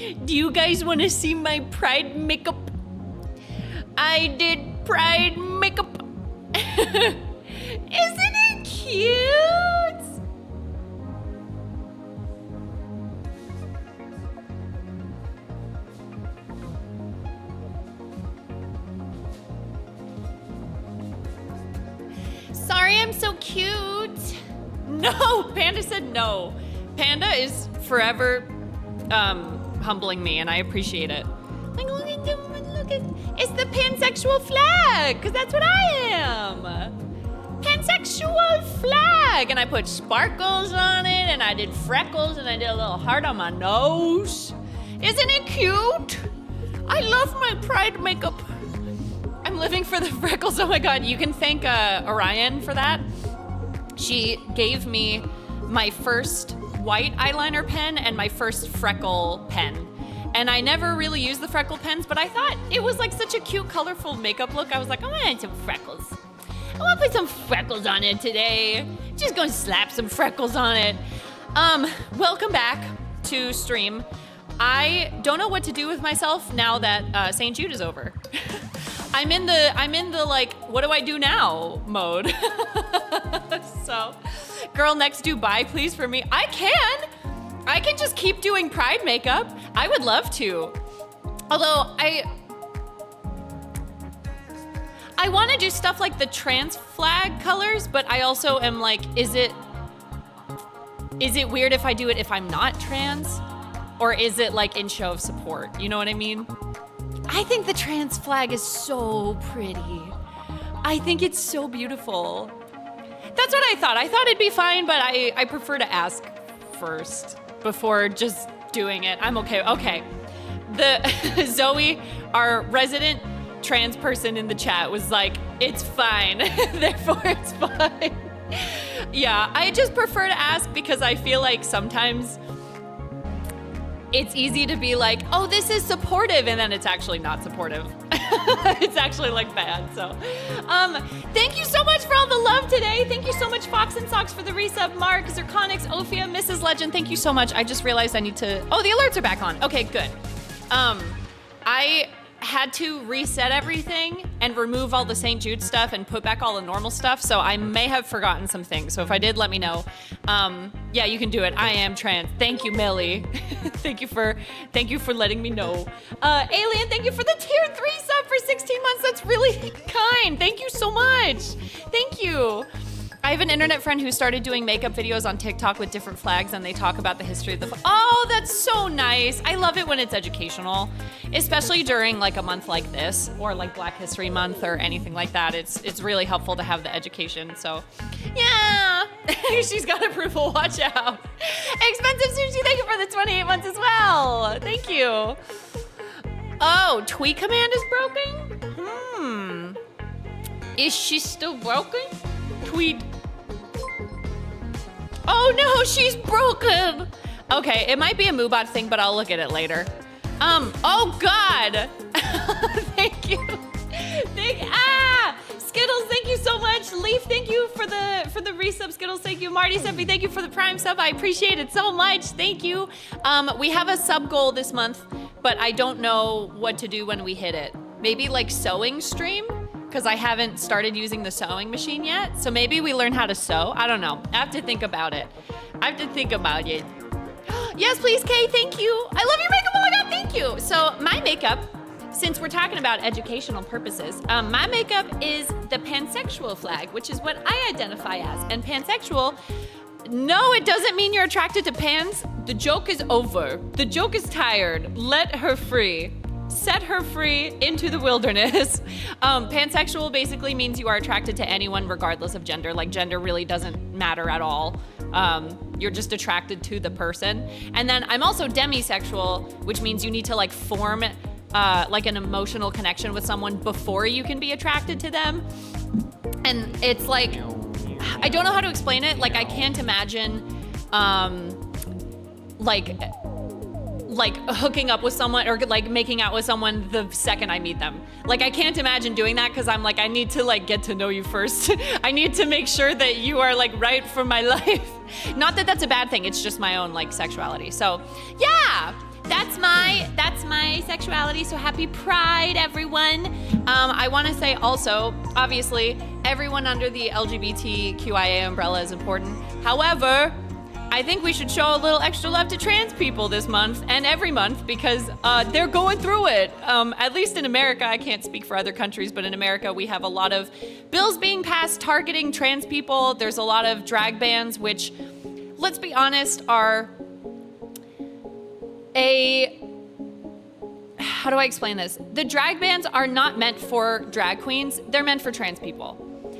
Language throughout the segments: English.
Do you guys want to see my pride makeup? I did pride makeup. Isn't it cute? Sorry, I'm so cute. No, Panda said no. Panda is forever humbling me, and I appreciate it. Like, look at, it's the pansexual flag, because that's what I am. Pansexual flag. And I put sparkles on it, and I did freckles, and I did a little heart on my nose. Isn't it cute? I love my pride makeup. I'm living for the freckles. Oh my God, you can thank Orion for that. She gave me my first white eyeliner pen and my first freckle pen. And I never really used the freckle pens, but I thought it was like such a cute, colorful makeup look. I was like, I want to add some freckles. I want to put some freckles on it today. Just gonna slap some freckles on it. Welcome back to stream. I don't know what to do with myself now that St. Jude is over. I'm in the like, what do I do now mode. So, girl next do buy please for me. I can just keep doing pride makeup. I would love to. Although I want to do stuff like the trans flag colors, but I also am like, is it weird if I do it if I'm not trans? Or is it like in show of support? You know what I mean? I think the trans flag is so pretty. I think it's so beautiful. That's what I thought. I thought it'd be fine, but I prefer to ask first before just doing it. I'm okay. Okay. The Zoe, our resident trans person in the chat, was like, it's fine. Therefore, it's fine. Yeah, I just prefer to ask because I feel like sometimes it's easy to be like, oh, this is supportive, and then it's actually not supportive. It's actually like bad, so. Thank you so much for all the love today. Thank you so much, Fox and Socks, for the resub. Mark, Zirconix, Ophia, Mrs. Legend, thank you so much. I just realized I need to, oh, the alerts are back on. Okay, good. I had to reset everything and remove all the St. Jude stuff and put back all the normal stuff, so I may have forgotten some things. So if I did, let me know. Yeah, you can do it. I am trans. Thank you, Millie. Thank you for letting me know. Alien, thank you for the tier 3 sub for 16 months. That's really kind. Thank you so much. Thank you. I have an internet friend who started doing makeup videos on TikTok with different flags, and they talk about the history of the flag. Oh, that's so nice. I love it when it's educational, especially during like a month like this or like Black History Month or anything like that. It's really helpful to have the education. So, yeah, she's got approval. Watch out. Expensive Sushi, thank you for the 28 months as well. Thank you. Oh, tweet command is broken? Is she still broken? Tweet. Oh no, she's broken. Okay, it might be a Moobot thing, but I'll look at it later. Oh God. Thank you. Skittles, thank you so much. Leaf, thank you for the resub. Skittles, thank you. Marty Seppi, thank you for the Prime sub. I appreciate it so much. Thank you. We have a sub goal this month, but I don't know what to do when we hit it. Maybe like sewing stream? Because I haven't started using the sewing machine yet. So maybe we learn how to sew. I don't know. I have to think about it. Yes, please, Kay, thank you. I love your makeup, oh my God, thank you. So my makeup, since we're talking about educational purposes, my makeup is the pansexual flag, which is what I identify as. And pansexual, no, it doesn't mean you're attracted to pans. The joke is over. The joke is tired. Let her free. Set her free into the wilderness. Pansexual basically means you are attracted to anyone regardless of gender. Like gender really doesn't matter at all. You're just attracted to the person. And then I'm also demisexual, which means you need to like form like an emotional connection with someone before you can be attracted to them. And it's like, I don't know how to explain it. Like I can't imagine like hooking up with someone or like making out with someone the second I meet them. Like I can't imagine doing that because I'm like, I need to like get to know you first. I need to make sure that you are like right for my life. Not that that's a bad thing, it's just my own like sexuality. So yeah, that's my sexuality. So happy Pride, everyone. I want to say also, obviously, everyone under the LGBTQIA umbrella is important. However, I think we should show a little extra love to trans people this month and every month because they're going through it. At least in America, I can't speak for other countries, but in America, we have a lot of bills being passed targeting trans people. There's a lot of drag bans, which, let's be honest, are how do I explain this? The drag bans are not meant for drag queens. They're meant for trans people.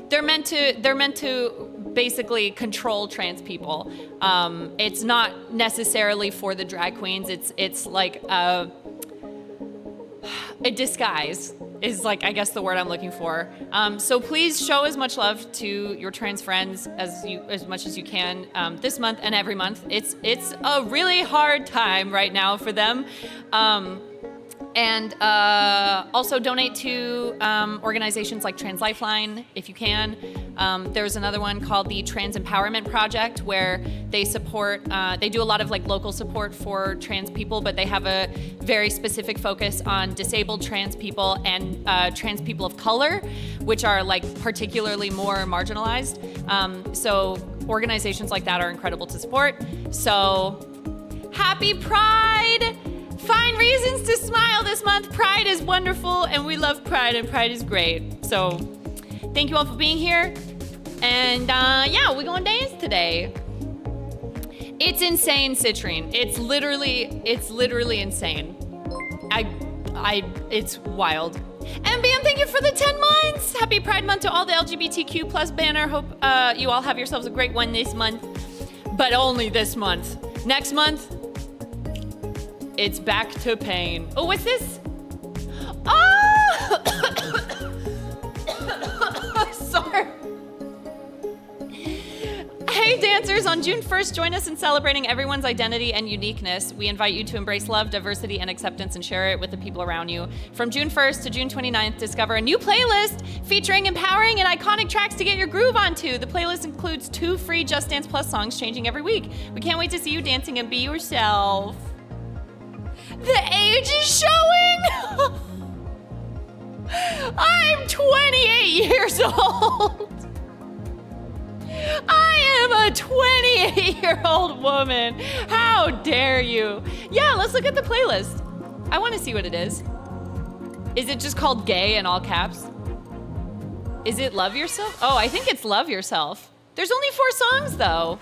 They're meant to basically control trans people. It's not necessarily for the drag queens. It's like a disguise is like, I guess the word I'm looking for. So please show as much love to your trans friends as much as you can this month and every month. It's a really hard time right now for them. And also donate to organizations like Trans Lifeline if you can. There's another one called the Trans Empowerment Project where they support, they do a lot of like local support for trans people, but they have a very specific focus on disabled trans people and trans people of color, which are like particularly more marginalized. So organizations like that are incredible to support. So happy Pride! Find reasons to smile this month. Pride is wonderful, and we love Pride, and Pride is great. So, thank you all for being here. And yeah, we're going to dance today. It's insane, Citrine. It's literally insane. It's wild. MBM, thank you for the 10 months. Happy Pride Month to all the LGBTQ plus banner. Hope you all have yourselves a great one this month, but only this month. Next month, it's back to pain. Oh, what's this? Oh! Sorry. Hey dancers, on June 1st, join us in celebrating everyone's identity and uniqueness. We invite you to embrace love, diversity, and acceptance and share it with the people around you. From June 1st to June 29th, discover a new playlist featuring empowering and iconic tracks to get your groove onto. The playlist includes 2 free Just Dance Plus songs changing every week. We can't wait to see you dancing and be yourself. The age is showing! I'm 28 years old! I am a 28-year-old woman! How dare you? Yeah, let's look at the playlist. I want to see what it is. Is it just called gay in all caps? Is it Love Yourself? Oh, I think it's Love Yourself. There's only 4 songs, though.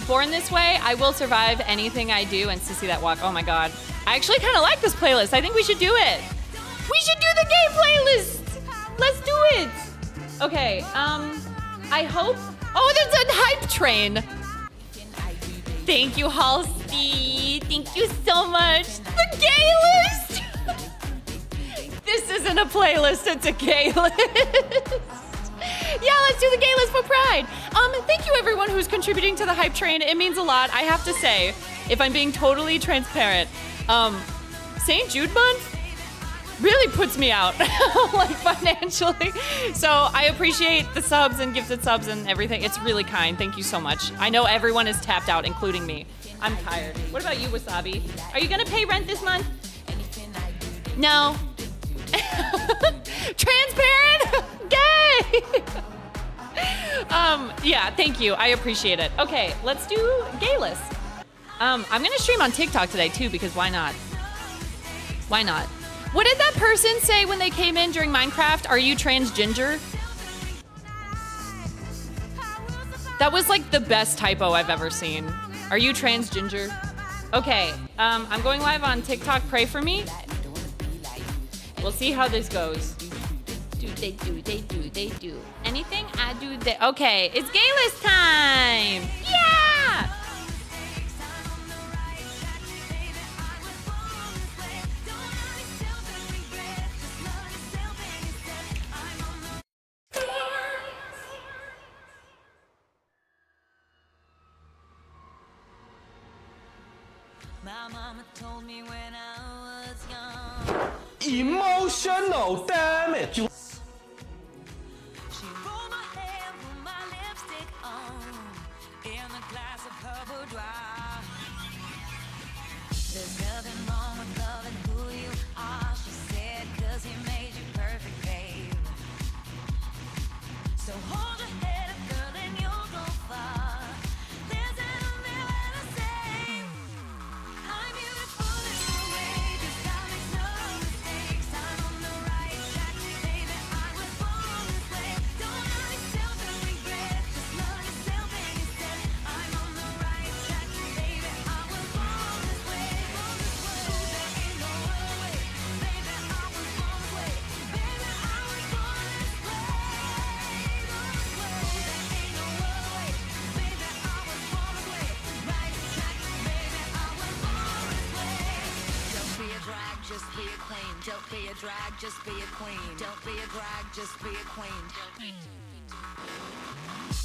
Born This Way, I Will Survive Anything I Do, and Sissy That Walk. Oh my God. I actually kind of like this playlist. I think we should do it. We should do the gay playlist. Let's do it. Okay, I hope. Oh, there's a hype train. Thank you, Halsey. Thank you so much. The gay list. This isn't a playlist, it's a gay list. Yeah, let's do the gay list for Pride. Thank you everyone who's contributing to the hype train. It means a lot. I have to say, if I'm being totally transparent, St. Jude month really puts me out, like financially. So I appreciate the subs and gifted subs and everything. It's really kind. Thank you so much. I know everyone is tapped out, including me. I'm tired. What about you, Wasabi? Are you gonna pay rent this month? No. Transparent? Gay! Yeah, thank you. I appreciate it. Okay, let's do gay list. I'm gonna stream on TikTok today too, because why not? Why not? What did that person say when they came in during Minecraft? Are you transgender? That was like the best typo I've ever seen. Are you transgender? Okay, I'm going live on TikTok. Pray for me. We'll see how this goes. They do. Anything I do, they. Okay, it's gay list time. Yeah! My mama told me when I was young. Emotional damage. She rolled my hair, put my lipstick on, in a glass of purple dry. There's nothing wrong with loving who you are, she said, 'cause he made you perfect, babe. So hold your head up, girl, and you'll go far. There's nothing left to say. I'm beautiful in a way, 'cause I make no mistakes. I'm on the right track, baby, I was born this way. Don't hurt yourself and regret, just love yourself and you said, I'm on the right track, baby, I was born this way. Ooh, there ain't no other way, baby, I was born this way. Baby, I was born this way. Just be a queen. Don't be a drag, just be a queen. Don't be a drag, just be a queen.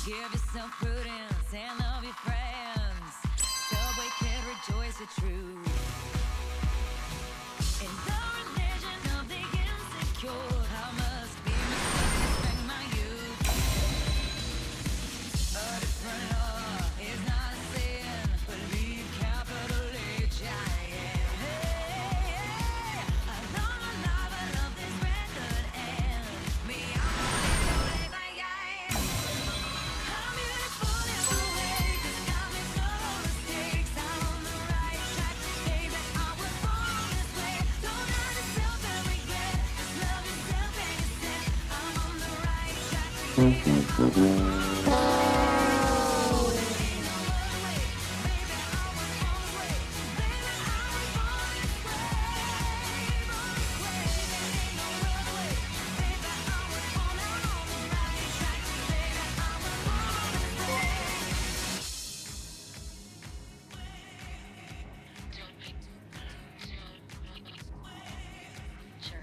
Give yourself prudence and love your friends. Subway kid, rejoice the truth. In the religion of the insecure, I must be respect my youth. A different law is not a sin. Believe capital H-I-M.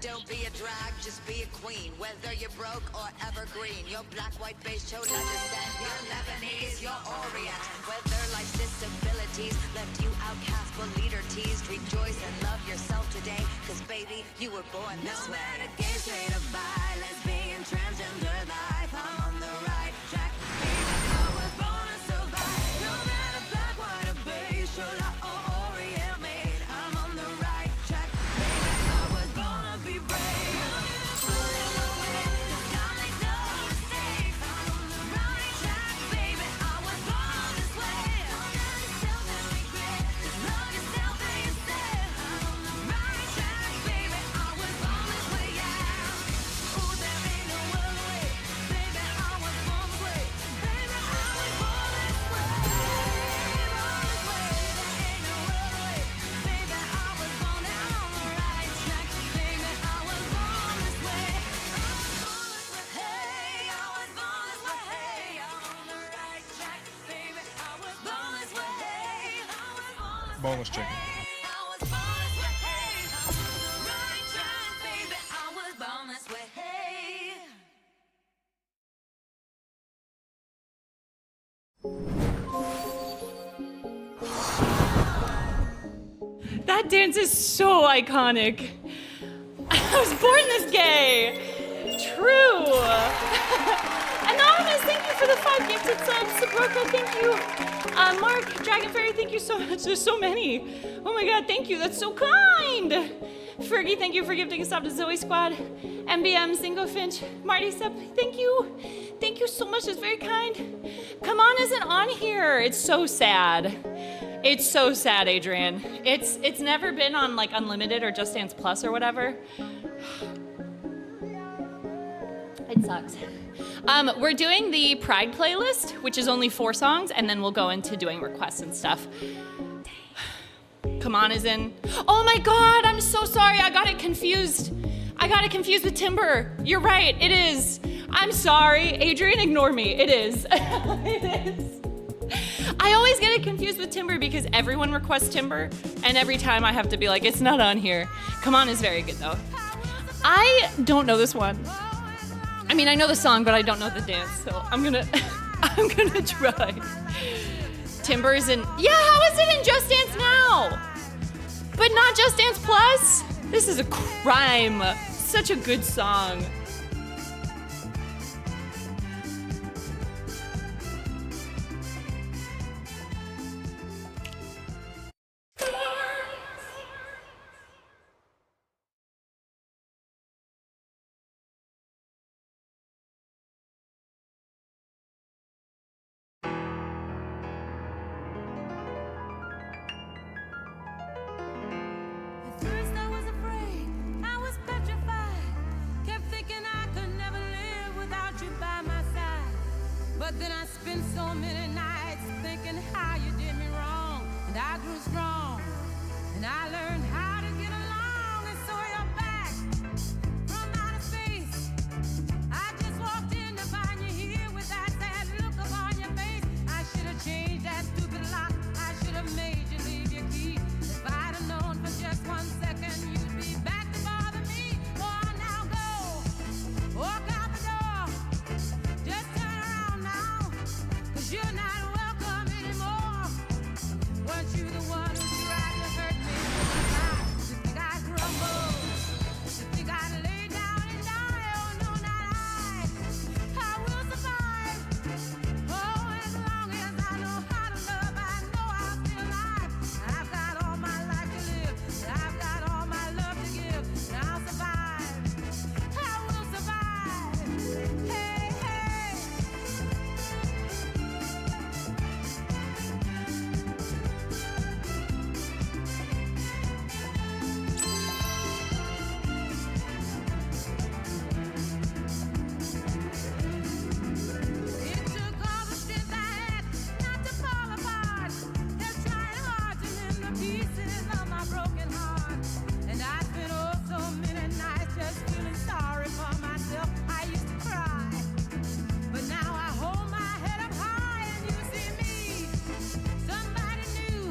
Don't be a drag, just be a queen. Whether you're broke or evergreen, you're black, white, beige, chola descent, you're Lebanese, you're Orient. Whether life's disabilities left you outcast but leader teased, rejoice and love yourself today, 'cause baby, you were born this way. No matter gay, straight or bi, lesbian, transgender life, I'm on the right track. Baby, I was born to survive. No matter black, white, or beige, chola or Orient made, I'm on the right track. Baby, I was born to be brave. Boneless chicken. That dance is so iconic. I was born this gay. True. Anonymous, thank you for the 5 gifted subs. Sabroka, thank you. Mark, Dragon Fairy, thank you so much. There's so many. Oh my god, thank you. That's so kind. Fergie, thank you for gifting a sub to Zoe Squad. MBM, Zingo Finch, Marty Sub, thank you. Thank you so much. It's very kind. Come On isn't on here. It's so sad. It's so sad, Adrian. It's never been on like Unlimited or Just Dance Plus or whatever. It sucks. We're doing the Pride playlist, which is only 4 songs, and then we'll go into doing requests and stuff. Come On is in. Oh my god, I'm so sorry. I got it confused. With Timber. You're right, it is. I'm sorry. Adrian, ignore me. It is. It is. I always get it confused with Timber because everyone requests Timber, and every time I have to be like, it's not on here. Come On is very good though. I don't know this one. I mean, I know the song, but I don't know the dance, so I'm gonna try. Timber's in, yeah, how is it in Just Dance Now? But not Just Dance Plus? This is a crime. Such a good song. so many nights thinking how you did me wrong, and I grew strong, and I learned how to get along, and so you're back from outer space. I just walked in to find you here with that sad look upon your face. I should have changed that stupid lock. I should have made you leave your key. If I'd have known for just 1 second you'd be back to bother me. Go on now, go. Walk out the door. Just turn around now, 'cause you're not welcome anymore. Weren't you the one who tried to hurt me? You think I'd crumble? You think I'd lay down and die? Oh no, not I. I will survive. Oh, as long as I know how to love, I know I'll be alive. I've got all my life to live, and I've got all my love to give, and I'll survive. I will survive. Hey, hey. It took all the strength I had not to fall apart. Just trying hard to mend the pieces of my broken heart. And I spent oh so many nights just feeling sorry for myself. I used to cry, but now I hold my head up high and you see me, somebody new.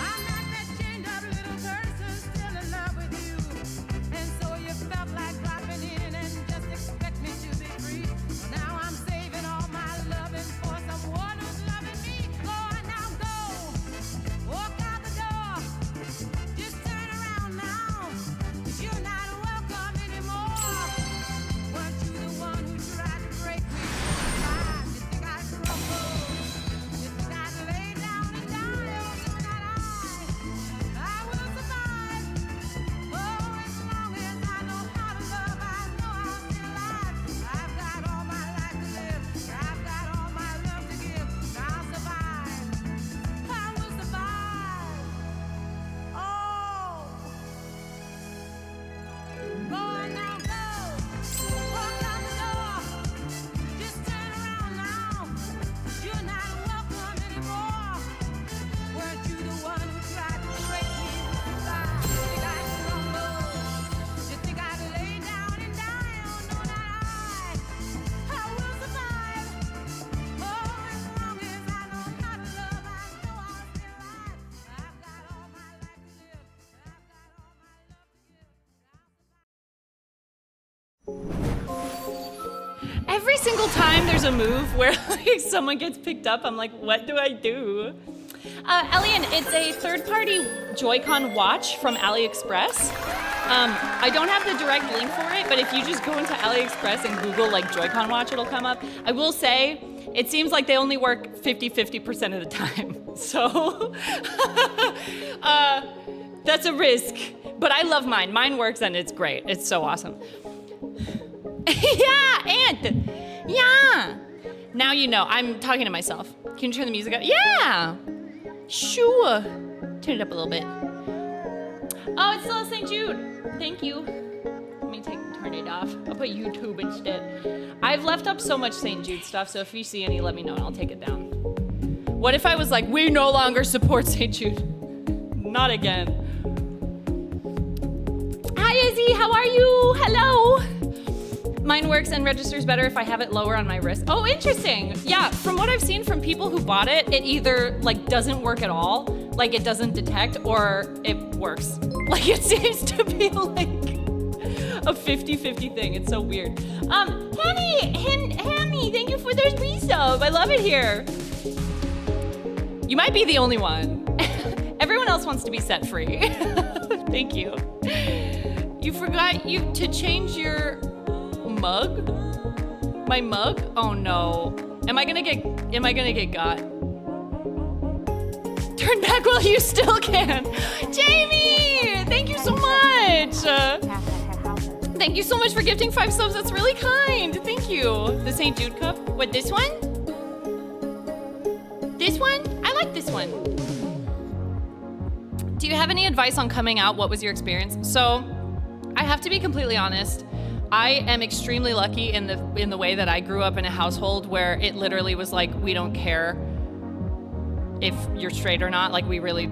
I'm not that chained up little person still in love with you. And so you felt like dropping in and just expect me to be free. Well, now I'm saving all my loving for someone who's loving me. Go on now, go. Walk out the door. Just turn around now, 'cause you're not welcome anymore. Weren't you the one who tried to break me? You think I'd crumble? You think I'd lay down and die? Oh, no, not I will survive. Oh, as long as I know how to love, I know I'll be alive. I've got all my life to live, I've got all my love to give, and I'll survive. I will survive. Oh, go on now, go. Walk out the door. Just turn around now, 'cause you're not welcome anymore. Weren't you the one who tried to break me? You think I'd crumble? You think I'd lay down and die? Oh no, not I will survive. Oh, as long as I know how to love, I know I'll be alive. I've got all my life to live, I've got all my love to give. Every single time there's a move where like someone gets picked up, I'm like, what do I do? Elian, it's a third-party Joy-Con watch from AliExpress. I don't have the direct link for it, but if you just go into AliExpress and Google like Joy-Con watch, it'll come up. I will say, it seems like they only work 50% of the time. So, that's a risk. But I love mine. Mine works and it's great. It's so awesome. Yeah, Ant. Yeah. Now you know. I'm talking to myself. Can you turn the music up? Yeah. Sure. Turn it up a little bit. Oh, it's still St. Jude. Thank you. Let me turn it off. I'll put YouTube instead. I've left up so much St. Jude stuff, so if you see any, let me know and I'll take it down. What if I was like, we no longer support St. Jude? Not again. Hi, Izzy. How are you? Hello. Mine works and registers better if I have it lower on my wrist. Oh, interesting. Yeah, from what I've seen from people who bought it, it either like doesn't work at all, like it doesn't detect, or it works. Like it seems to be like a 50-50 thing. It's so weird. Hammy, thank you for the resub. I love it here. You might be the only one. Everyone else wants to be set free. Thank you. You forgot to change your mug? My mug? Oh no. Am I gonna get got? Turn back while you still can. Jamie! Thank you so much! Thank you so much for gifting 5 subs. That's really kind. Thank you. The St. Jude cup. What, this one? This one? I like this one. Do you have any advice on coming out? What was your experience? So, I have to be completely honest. I am extremely lucky in the way that I grew up in a household where it literally was like, we don't care if you're straight or not. Like, we really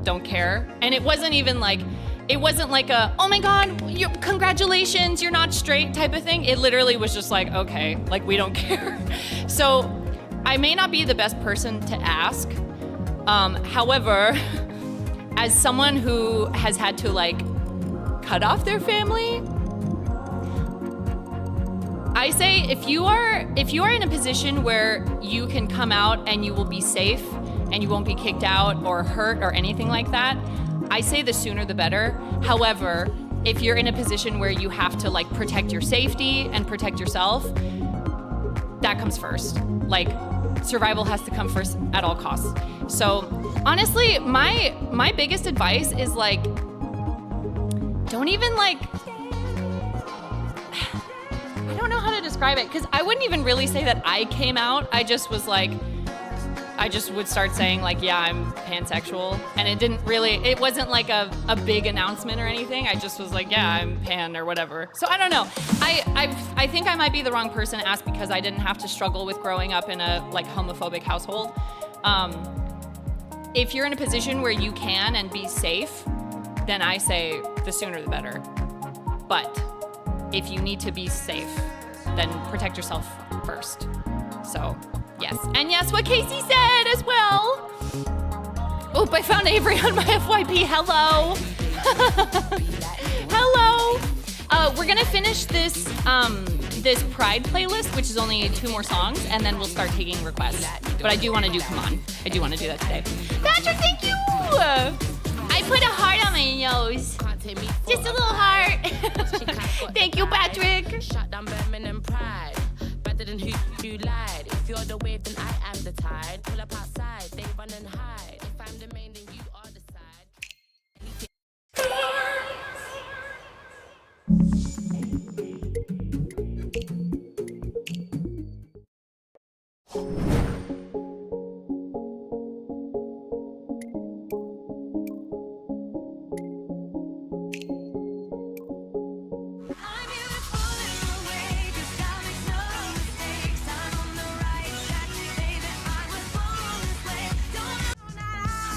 don't care. And it wasn't even like, it wasn't like a, oh my God, congratulations, you're not straight type of thing. It literally was just like, okay, like, we don't care. So I may not be the best person to ask. However, as someone who has had to like cut off their family, I say if you are in a position where you can come out and you will be safe and you won't be kicked out or hurt or anything like that, I say the sooner the better. However, if you're in a position where you have to like protect your safety and protect yourself, that comes first. Like, survival has to come first at all costs. So honestly, my biggest advice is like, don't even like, I don't know how to describe it, because I wouldn't even really say that I came out. I just was like, I just would start saying like, yeah, I'm pansexual. And it wasn't like a big announcement or anything. I just was like, yeah, I'm pan or whatever. So I don't know. I think I might be the wrong person to ask because I didn't have to struggle with growing up in a like homophobic household. If you're in a position where you can and be safe, then I say the sooner the better. But if you need to be safe, then protect yourself first. So, yes. And yes, what Casey said as well. Oop, I found Avery on my FYP. Hello. Hello. We're gonna finish this this Pride playlist, which is only 2 more songs, and then we'll start taking requests. But I do want to do Come On. I do want to do that today. Patrick, thank you. I put a heart on my nose. Just a little heart. Thank you, Patrick. Shut down Birmingham Pride. Better than who you lied. If you're the wave, then I am the tide. Pull up outside, they run and hide. If I'm the main, then you are the side.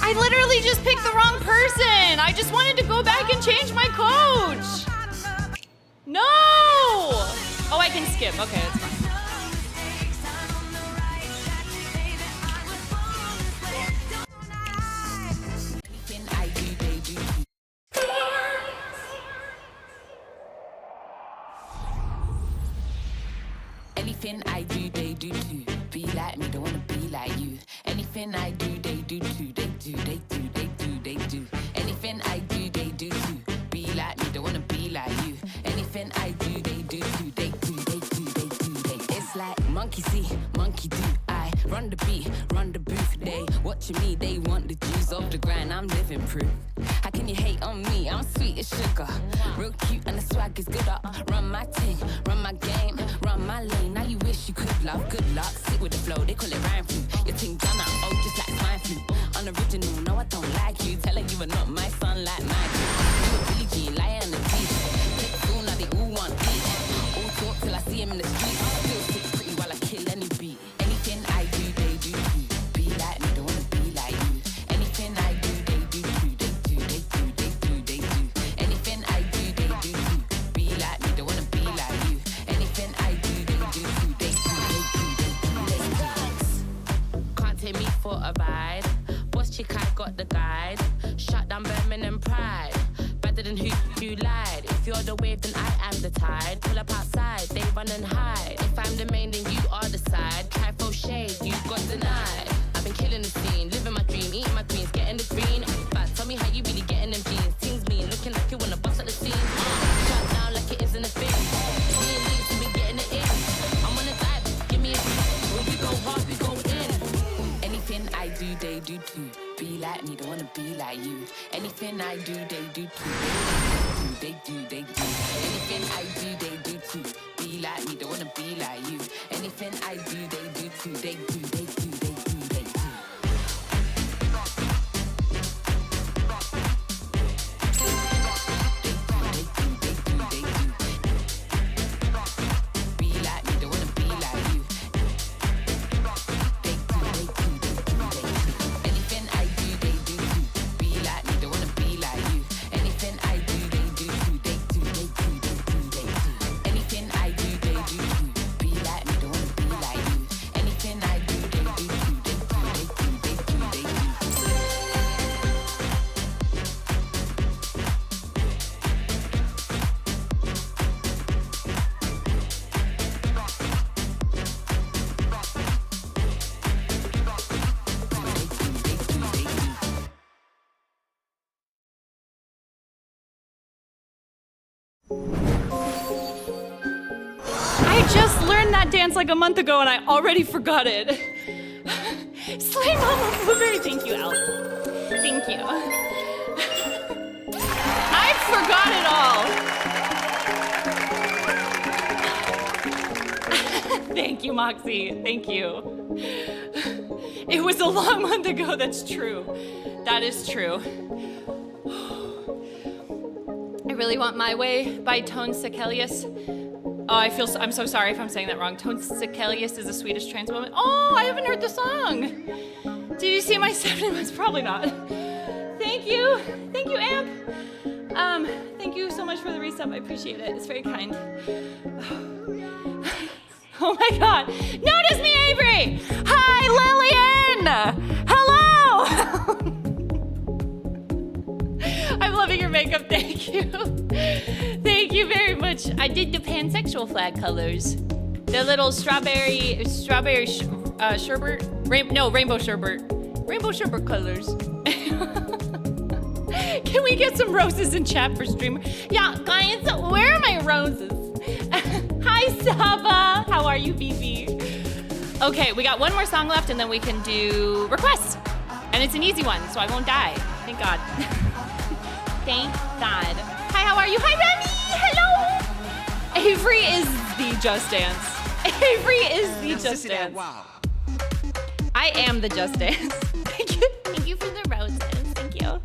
I literally just picked the wrong person. I just wanted to go back and change my coach. No. Oh, I can skip. Okay, that's fine. Anything I do, they do too. Be like me, don't wanna be like you. Anything I do, they do too. They do, they do, they do, they do. Anything I do, they do too. Be like me, don't wanna be like you. Anything I do, they do too. They do, they do, they do, they do. It's like monkey see, monkey do. I run the beat, run the booth. They watching me, they want the juice off the grind. I'm living proof. How can you hate on me? I'm sweet as sugar. Real cute and the swag is good up. Run my team, run my game, run my lane. Now you wish you could love. Good luck, sit with the flow. They call it rhyme flu. Your team done up, oh, just like swine flu. Unoriginal, no, I don't like you. Telling you are not my son like mine. You a Billie Jean, lying on the teeth. Take fool, now they all want eat. All talk till I see him in the street. Still sit pretty while I kill any beat. Anything I do, they do too. Be like me, don't wanna be like you. Anything I do, they do too. They do, they do, they do, they do. Anything I do, they do too. Be like me, don't wanna be like you. Anything I do, they do too. They do, they do, they do, they do. Can't take me for a ride. Boss chick, I got the guide. Shut down Birmingham Pride. Better than who you lied. If you're the wave, then I am the tide. Pull up outside, they run and hide. If I'm the main, then you are the side. Try for shade, you got denied. I've been killing the scene, living my dream, eating my greens, getting the green. But tell me how you really getting them jeans. Teams mean, looking like you wanna bust at the scene. Shut down like it isn't a thing. Me and Leeds, we been getting it in. I'm on a dive, give me a beat. When we go hard, we go in. Anything I do, they do too. Be like me, don't wanna be like you. Anything I do, they do too. They do, they do. Anything I do, they do too. Be like me, don't wanna be like you. Anything I do, they do too. They do, they do, they do, they do. just learned that dance like a month ago and I already forgot it. Slay Mama Blueberry, thank you, Al. Thank you. I forgot it all. Thank you, Moxie, thank you. It was a long month ago, that's true. That is true. I really want My Way by Tone Sekelius. Oh, I'm so sorry if I'm saying that wrong. Tone Sekelius is a Swedish trans woman. Oh, I haven't heard the song. Did you see my 7 months? Probably not. Thank you, Amp. Thank you so much for the resub. I appreciate it. It's very kind. Oh my God. Notice me, Avery. Hi, Lillian. Hello. I'm loving your makeup. Thank you. Thank you very much. I did the pansexual flag colors. The little strawberry sherbet. Rainbow sherbet. Rainbow sherbet colors. Can we get some roses in chat for streamer? Yeah, guys, where are my roses? Hi, Saba. How are you, Vivi? Okay, we got one more song left, and then we can do requests. And it's an easy one, so I won't die. Thank God. Thank God. Hi, how are you? Hi, Remy. Hello. Avery is the Just Dance. Avery is the Just Dance. Wow. I am the Just Dance. Thank you. Thank you for the roses. Thank you.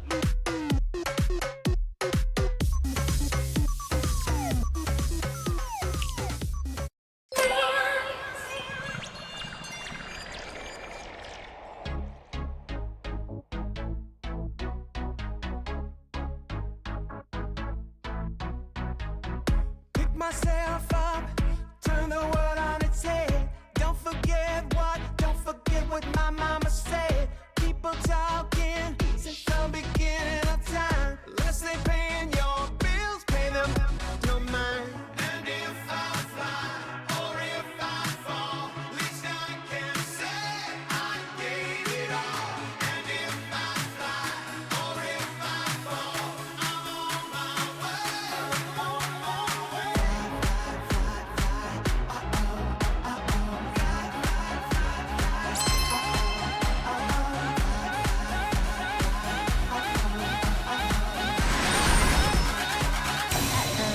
Pick myself up, turn the world on its head. Don't forget what my mama said. People talking since the beginning of time. Unless they paying your bills, pay them your mind. And if I fly or if I fall, at least I can say I gave it all. And if I fly or if I fall, I'm on my way.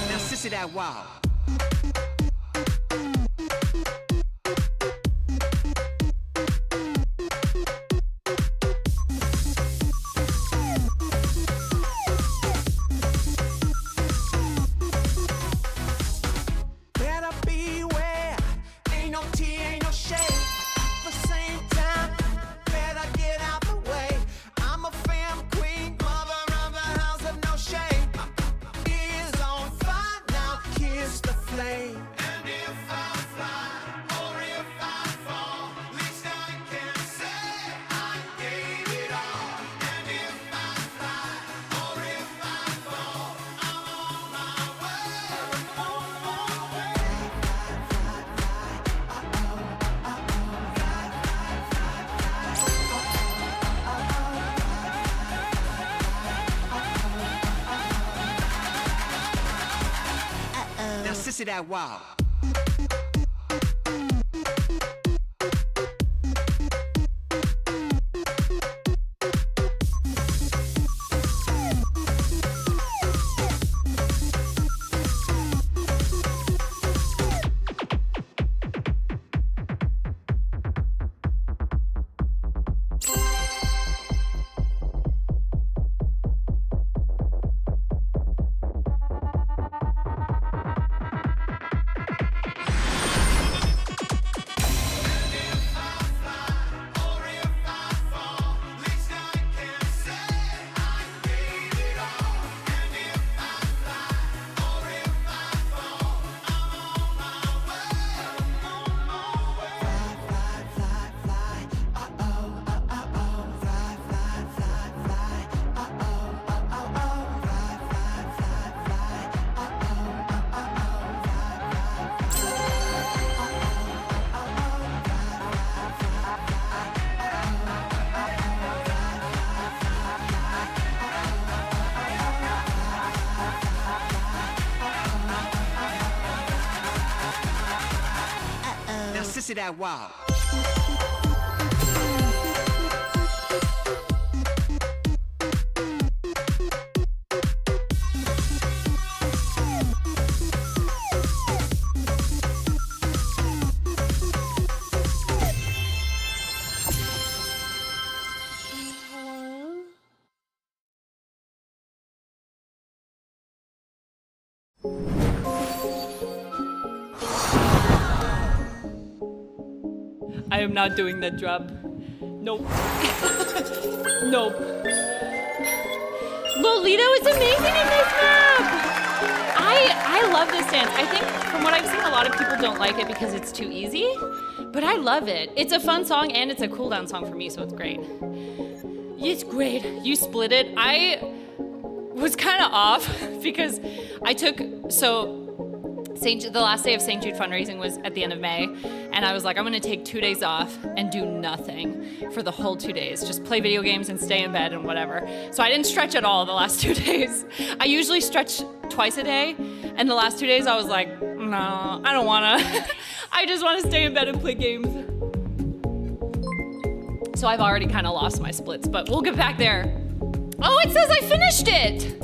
Now, sissy, that wow. Better beware, ain't no tea, ain't no shade. At the same time, better get out the way. I'm a fam queen, mother of the house of no shame. Is on fire now, kiss the flame. And if I fly or if I fall, at least I can say I gave it all. And if I fly or if I fall, I'm on my way. Now, sissy, that wow. pussy that wild. I am not doing that drop. Nope. Nope. Lolito is amazing in this map! I love this dance. I think from what I've seen, a lot of people don't like it because it's too easy, but I love it. It's a fun song and it's a cool down song for me, so it's great. It's great. You split it. I was kind of off because I took, the last day of St. Jude fundraising was at the end of May, and I was like, I'm gonna take 2 days off and do nothing for the whole 2 days. Just play video games and stay in bed and whatever. So I didn't stretch at all the last 2 days. I usually stretch twice a day, and the last 2 days I was like, no, I don't wanna. I just wanna stay in bed and play games. So I've already kind of lost my splits, but we'll get back there. Oh, it says I finished it!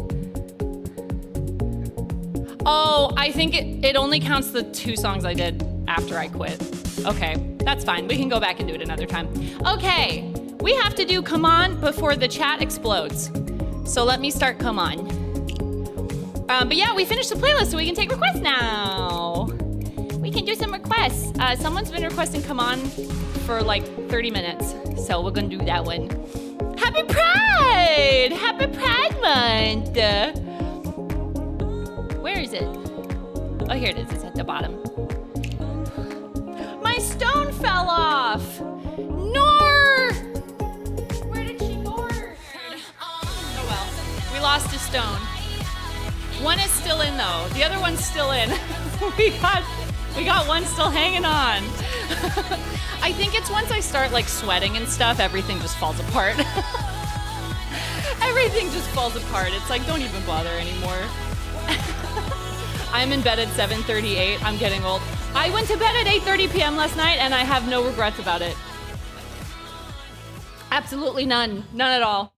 Oh, I think it only counts the 2 songs I did after I quit. Okay, that's fine. We can go back and do it another time. Okay, we have to do Come On before the chat explodes. So let me start Come On. But yeah, we finished the playlist, so we can take requests now. We can do some requests. Someone's been requesting Come On for like 30 minutes, so we're gonna do that one. Happy Pride! Happy Pride Month! Where is it? Oh, here it is. It's at the bottom. My stone fell off! Nor! Where did she go? Oh well. We lost a stone. One is still in though. The other one's still in. we got one still hanging on. I think it's once I start like sweating and stuff, everything just falls apart. Everything just falls apart. It's like, don't even bother anymore. I'm in bed at 7:38. I'm getting old. I went to bed at 8:30 p.m. last night and I have no regrets about it. Absolutely none. None at all.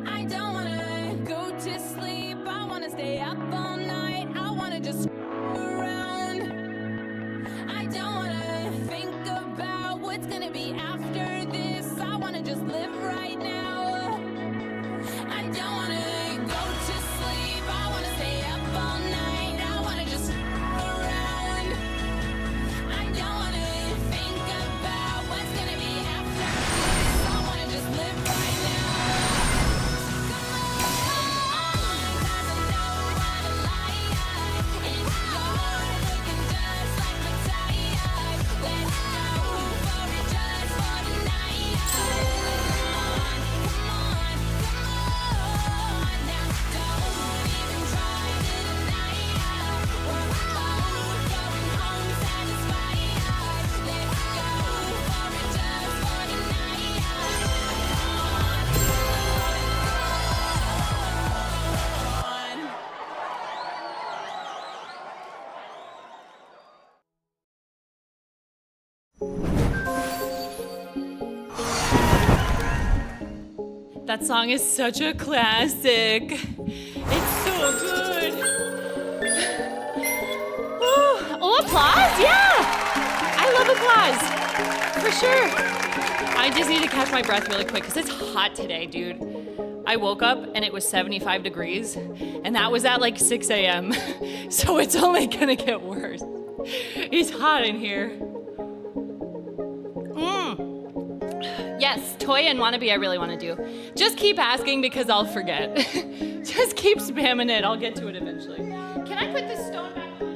I don't wanna go to sleep. I wanna stay up all night. I wanna just around. I don't wanna think about what's gonna be after this. I wanna just live right now. I don't wanna go to sleep. I wanna stay up all night. I wanna just around. I don't wanna think about what's gonna be after this. I wanna just live right now. That song is such a classic. It's so good. Oh, applause? Yeah! I love applause. For sure. I just need to catch my breath really quick because it's hot today, dude. I woke up and it was 75 degrees, and that was at like 6 a.m. So it's only gonna get worse. It's hot in here. Yes, toy and wannabe I really want to do. Just keep asking because I'll forget. Just keep spamming it. I'll get to it eventually. Can I put this stone back on?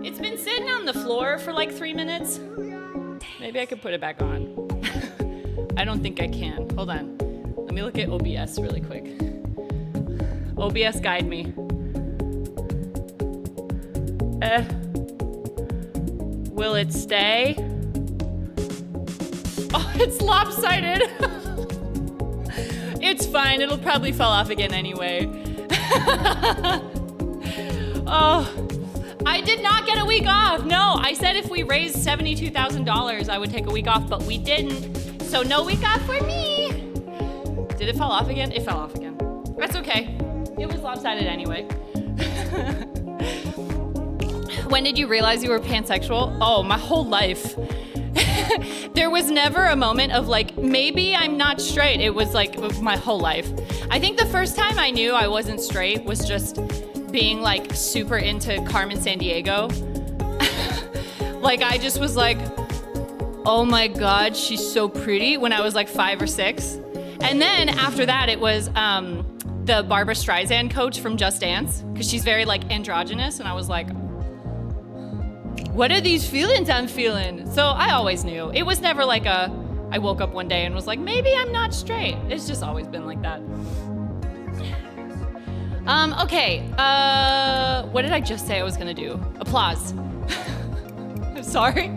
It's been sitting on the floor for like 3 minutes. Maybe I could put it back on. I don't think I can. Hold on. Let me look at OBS really quick. OBS guide me. Will it stay? Oh, it's lopsided. It's fine. It'll probably fall off again anyway. Oh, I did not get a week off. No, I said if we raised $72,000, I would take a week off, but we didn't. So no week off for me. Did it fall off again? It fell off again. That's okay. It was lopsided anyway. When did you realize you were pansexual? Oh, my whole life. There was never a moment of like, maybe I'm not straight. It was like my whole life. I think the first time I knew I wasn't straight was just being like super into Carmen Sandiego. Like I just was like, oh my God, she's so pretty when I was like 5 or 6. And then after that, it was the Barbara Streisand coach from Just Dance, because she's very like androgynous. And I was like, what are these feelings I'm feeling? So I always knew. It was never like I woke up one day and was like, maybe I'm not straight. It's just always been like that. Okay, what did I just say I was gonna do? Applause. I'm sorry.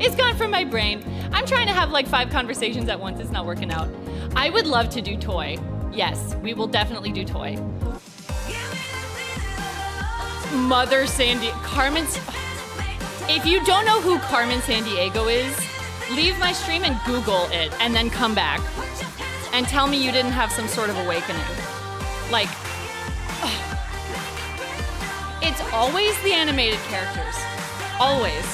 It's gone from my brain. I'm trying to have like 5 conversations at once. It's not working out. I would love to do toy. Yes, we will definitely do toy. Mother Carmen's... If you don't know who Carmen Sandiego is, leave my stream and Google it and then come back and tell me you didn't have some sort of awakening. Like, it's always the animated characters. Always.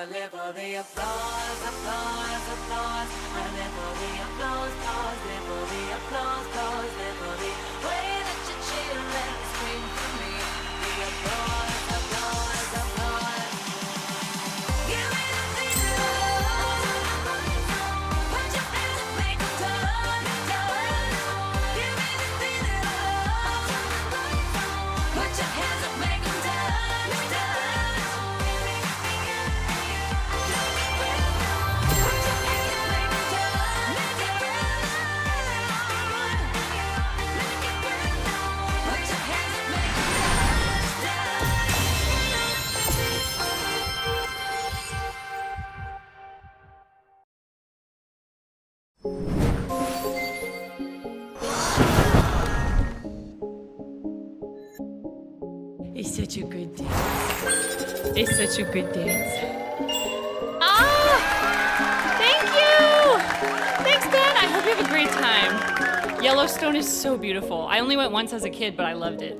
I live for the applause, applause, applause. I live for the applause, applause, live for the applause, applause, live for the way that you cheer and scream for me. The applause, applause, applause. Give me the feeling. Put your hands up, make them turn, turn. Give me the feeling. Put your hands up, make them turn, turn. It's such a good dance. It's such a good dance. Ah! Thank you! Thanks, Ben. I hope you have a great time. Yellowstone is so beautiful. I only went once as a kid, but I loved it.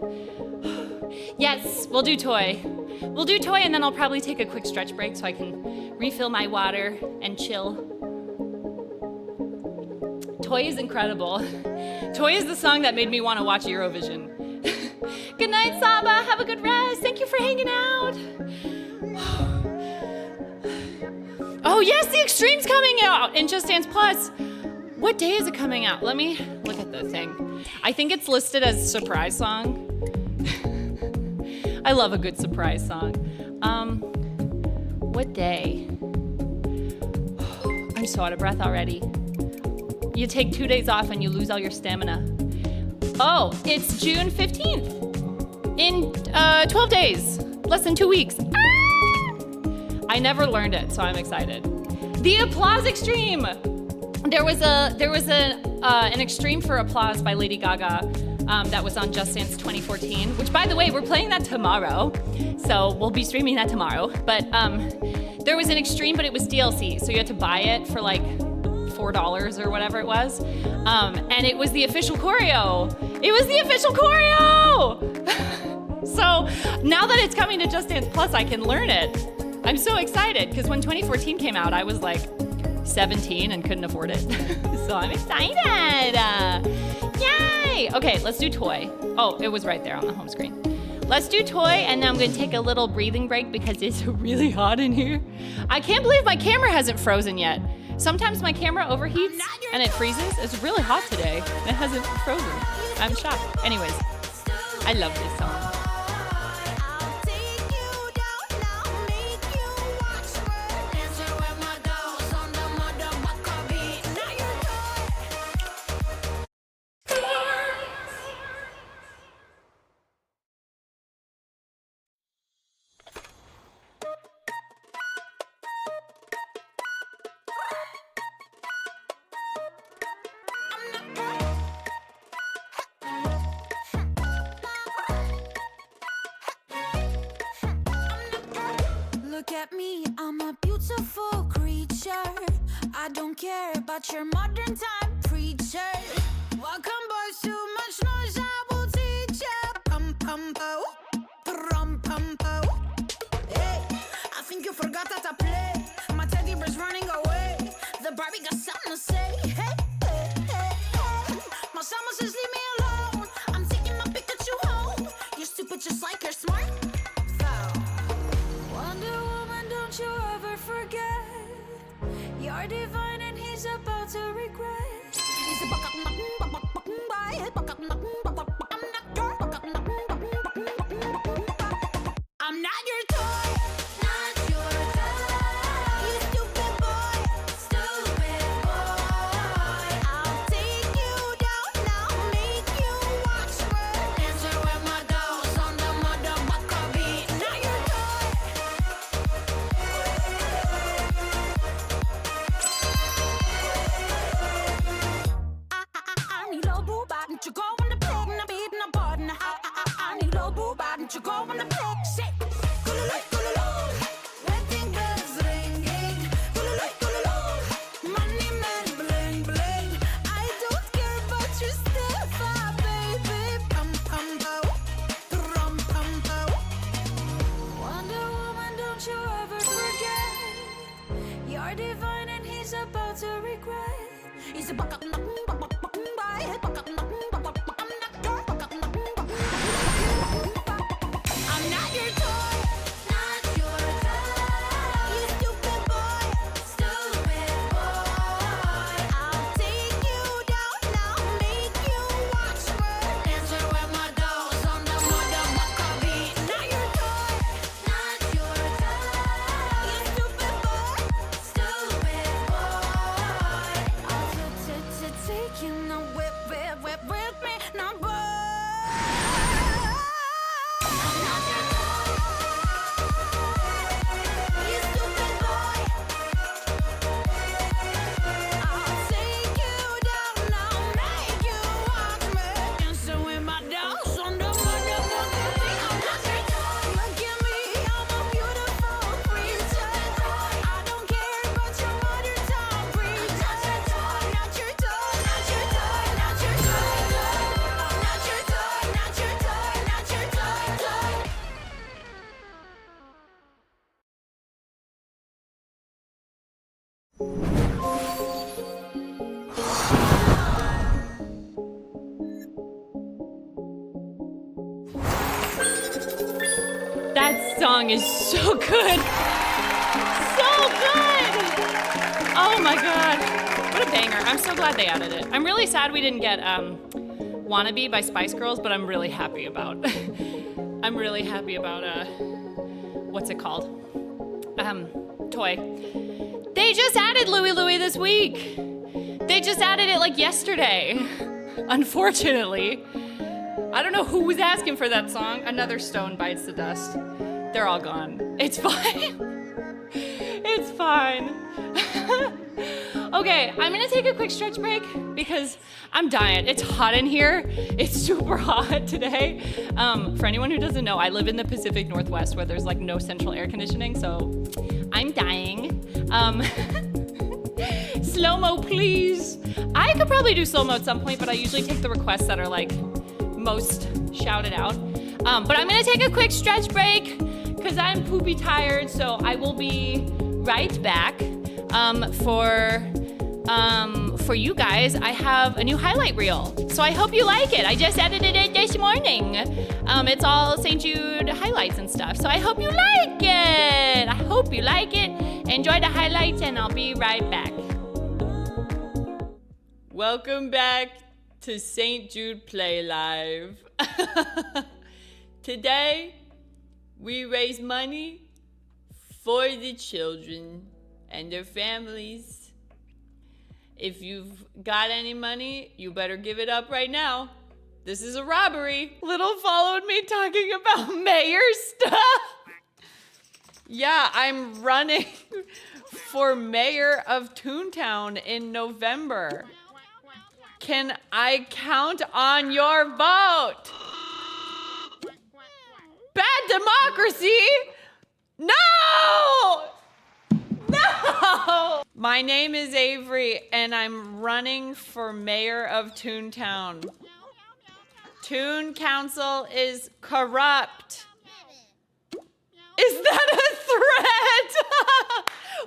Yes, we'll do toy. We'll do toy, and then I'll probably take a quick stretch break so I can refill my water and chill. Toy is incredible. Toy is the song that made me want to watch Eurovision. Good night, Saba. Have a good rest. Thank you for hanging out. Oh, yes, the Extreme's coming out in Just Dance Plus. What day is it coming out? Let me look at the thing. I think it's listed as a surprise song. I love a good surprise song. What day? I'm so out of breath already. You take 2 days off and you lose all your stamina. Oh, it's June 15th. In 12 days, less than 2 weeks. Ah! I never learned it, so I'm excited. The Applause Extreme. There was an Extreme for Applause by Lady Gaga that was on Just Dance 2014, which, by the way, we're playing that tomorrow, so we'll be streaming that tomorrow. But there was an Extreme, but it was DLC, so you had to buy it for like $4 or whatever it was, and it was the official choreo. It was the official choreo! So now that it's coming to Just Dance Plus, I can learn it. I'm so excited, because when 2014 came out, I was like 17 and couldn't afford it. So I'm excited. Yay! Okay, let's do toy. Oh, it was right there on the home screen. Let's do toy, and then I'm gonna take a little breathing break because it's really hot in here. I can't believe my camera hasn't frozen yet. Sometimes my camera overheats and it freezes. It's really hot today. It hasn't frozen. I'm shocked. Anyways, I love this song. Look at me, I'm a beautiful creature. I don't care about your modern time preacher. Welcome boys, too much noise, I will teach ya. Pum pum po, pum pum po. Hey, I think you forgot how to play. My teddy bear's running away. The Barbie got something to say. Hey, hey, hey, hey. My summer says leave me alone. I'm taking my Pikachu home. You're stupid just like you're smart. Wonder Woman, don't you ever forget. You're divine and he's about to regret. He's a I'm not your toy. Not your toy. You stupid boy. Stupid boy. I'll take you down now, make you watch me. Dancer with my dolls on the motherfucker beat. Not your toy. I need a boo bot, and you go on the pig, and I'm beating a button. I need a boo bot, and you go on the pig. Shit. Wedding bells ringing. Money man bling bling. I don't care about your stuff, baby. Pum pum po, pum pum po. Wonder Woman, don't you ever forget. I'm not your toy, not your toy. You stupid boy, stupid boy. I'll take you down now, make you watch me dancing with my dolls on the motherfucker beat. Not your toy, not your toy. You stupid boy, stupid boy. I'll take you now, whip me now, boy. I'm not your toy, you stupid boy. I'll take you down now, make you watch me dancing with my dolls on the motherfucker beat. I'm not your toy. Look at me, I'm a beautiful creature. I don't care about your mother tongue creature. Not your toy, not your toy, not your toy, not your toy, not your toy, not your toy. That song is so good. So good. Oh my God. What a banger. I'm so glad they added it. I'm really sad we didn't get Wannabe by Spice Girls, but I'm really happy about what's it called? Toy. They just added Louie Louie this week. They just added it like yesterday. Unfortunately. I don't know who was asking for that song. Another stone bites the dust. They're all gone. It's fine. It's fine. Okay, I'm gonna take a quick stretch break because I'm dying. It's hot in here. It's super hot today. For anyone who doesn't know, I live in the Pacific Northwest where there's like no central air conditioning, so I'm dying. Slow-mo, please. I could probably do slow-mo at some point, but I usually take the requests that are like most shouted out. But I'm gonna take a quick stretch break because I'm poopy tired, so I will be right back. For you guys, I have a new highlight reel. So I hope you like it. I just edited it this morning. It's all St. Jude highlights and stuff. So I hope you like it. I hope you like it. Enjoy the highlights and I'll be right back. Welcome back to St. Jude Play Live. Today, we raise money for the children and their families. If you've got any money, you better give it up right now. This is a robbery. Little followed me talking about mayor stuff. Yeah, I'm running for mayor of Toontown in November. Can I count on your vote? Bad democracy? No! No! My name is Avery, and I'm running for mayor of Toontown. Toon Council is corrupt. Is that a threat?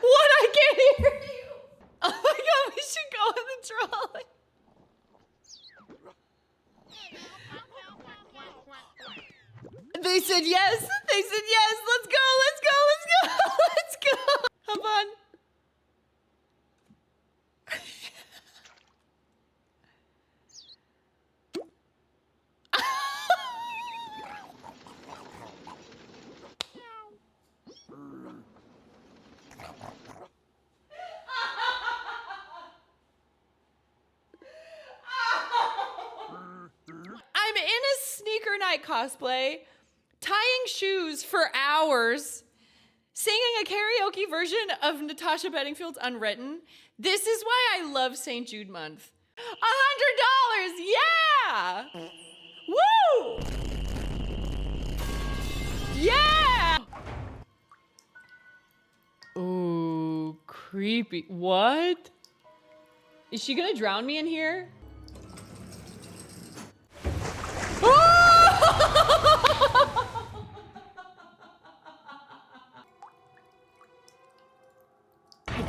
What? I can't hear you. Oh my God, we should go in the trolley. They said yes. They said yes. Let's go. Let's go. Let's go. Let's go. Hop on. I'm in a sneaker night cosplay, tying shoes for hours, singing a karaoke version of Natasha Bedingfield's Unwritten. This is why I love St. Jude Month. $100, yeah! Woo! Yeah! Ooh, creepy. What? Is she gonna drown me in here?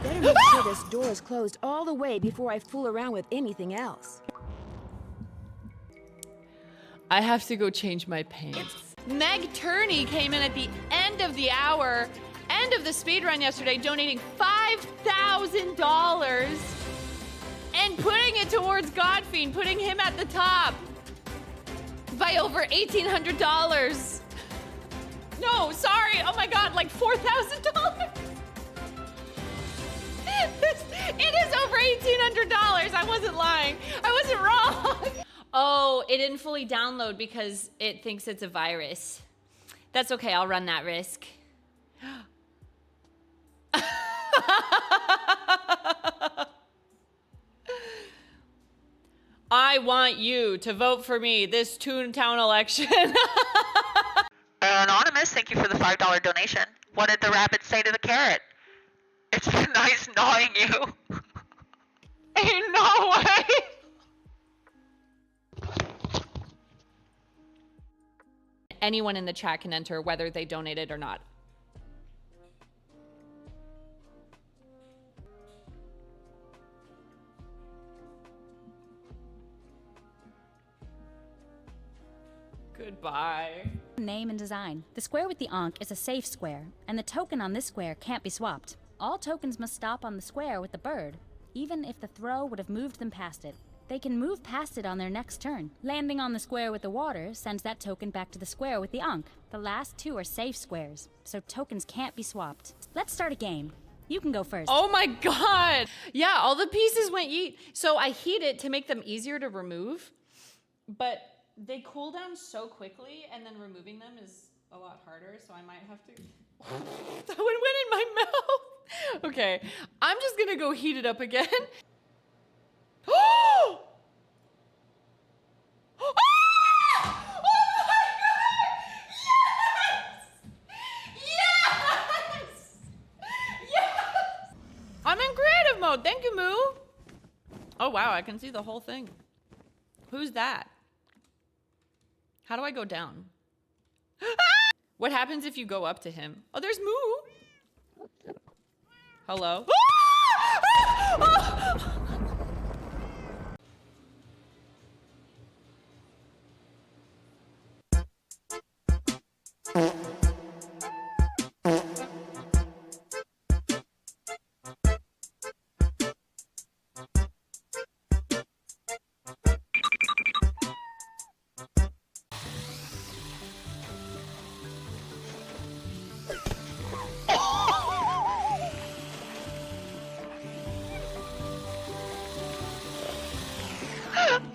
Better make sure this door is closed all the way before I fool around with anything else. I have to go change my pants. Meg Turney came in at the end of the hour, end of the speed run yesterday, donating $5,000 and putting it towards Godfiend, putting him at the top by over $1,800. No, sorry. Oh my God, like $4,000. It is over $1,800. I wasn't lying. I wasn't wrong. Oh, it didn't fully download because it thinks it's a virus. That's okay. I'll run that risk. I want you to vote for me this Toontown election. Anonymous, thank you for the $5 donation. What did the rabbit say to the carrot? It's been nice gnawing you. Ain't no way. Anyone in the chat can enter whether they donated or not. Goodbye. Name and design. The square with the ankh is a safe square, and the token on this square can't be swapped. All tokens must stop on the square with the bird, even if the throw would have moved them past it. They can move past it on their next turn. Landing on the square with the water sends that token back to the square with the ankh. The last two are safe squares, so tokens can't be swapped. Let's start a game. You can go first. Oh my God. Yeah, all the pieces went yeet. So I heat it to make them easier to remove, but they cool down so quickly, and then removing them is a lot harder, so I might have to... That one went in my mouth. Okay, I'm just gonna go heat it up again. Oh! Oh my God! Yes! Yes! I'm in creative mode. Thank you, Moo. Oh wow, I can see the whole thing. Who's that? How do I go down? What happens if you go up to him? Oh, there's Moo. Hello?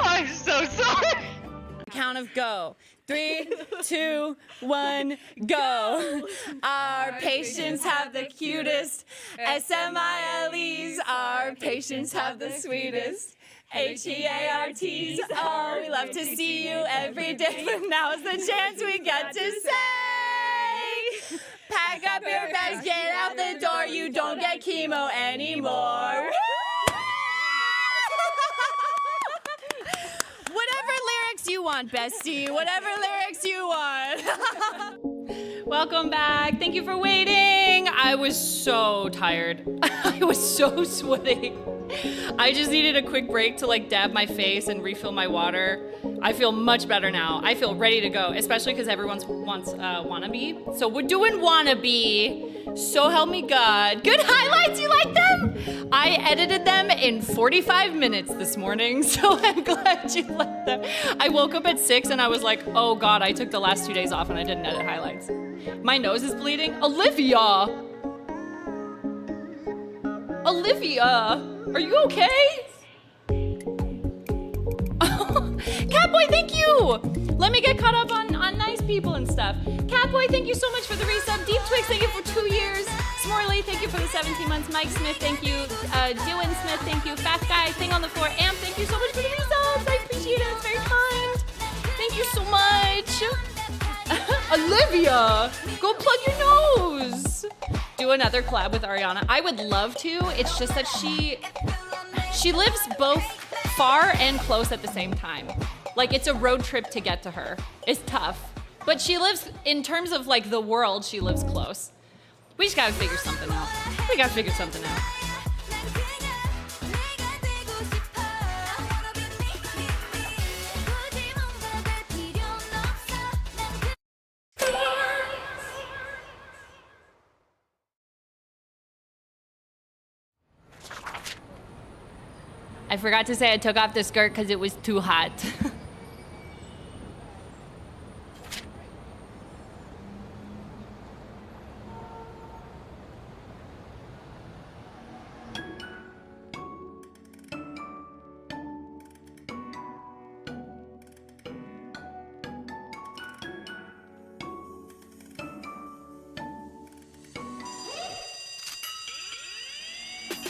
I'm so sorry. Count of go. 3, 2, 1, go. Our patients have the cutest. SMILEs. Our patients have the sweetest. HEARTs. Oh, we love to see you every day, but now's the chance we got to say. Pack up your bags, get out the door. You don't get chemo anymore. Whatever lyrics you want, bestie. Whatever lyrics you want. Welcome back. Thank you for waiting. I was so tired. I was so sweaty. I just needed a quick break to like dab my face and refill my water. I feel much better now. I feel ready to go, especially because everyone wants Wannabe. So we're doing Wannabe. So help me God. Good highlights, you like them? I edited them in 45 minutes this morning, so I'm glad you like them. I woke up at 6 and I was like, oh God, I took the last 2 days off and I didn't edit highlights. My nose is bleeding. Olivia! Olivia! Are you okay? Catboy, thank you! Let me get caught up on nice people and stuff. Catboy, thank you so much for the resub. Deep Twix, thank you for 2 years. Smorley, thank you for the 17 months. Mike Smith, thank you. Dylan Smith, thank you. Fat Guy, Thing on the Floor. Amp, thank you so much for the resubs. I appreciate it. It's very kind. Thank you so much. Olivia, go plug your nose. Do another collab with Ariana. I would love to. It's just that she lives both far and close at the same time. Like, it's a road trip to get to her. It's tough. But she lives, in terms of like the world, she lives close. We just gotta figure something out. We gotta figure something out. I forgot to say I took off the skirt because it was too hot.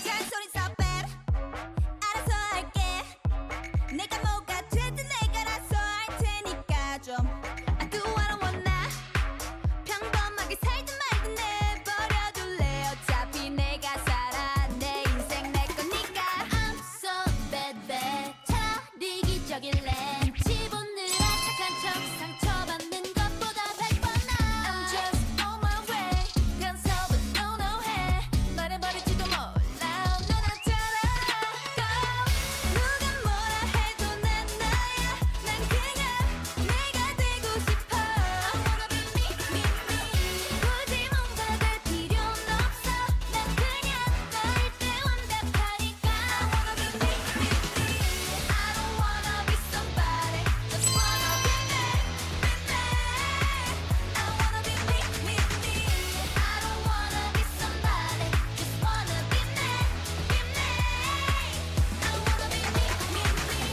잔소리 stop it. 알아서 할게. 내가 뭐가 됐든 내가 알아서 할 테니까 좀. I do what I wanna. 평범하게 살든 말든 내버려둘래. 어차피 내가 살아. 내 인생 내 거니까. I'm so bad bad. 차라리 기적일래. 집오느라 착한 척 상처받는 것보다 100번 나아. I'm just on my way. 간섭은 no no 해. 말해버릴지도 몰라. 눈앞처럼 go. 누가 뭐라 해도 난 나야. 난 그냥 내가 되고 싶어. I wanna be me me me. 굳이 뭔가 될 필요는 없어. 난 그냥 너일 때 완벽하니까. I wanna be me me me. I don't wanna be somebody. Just wanna be me me me. I wanna be me me me. I don't wanna be somebody. Just wanna be me me me. I wanna be me me me.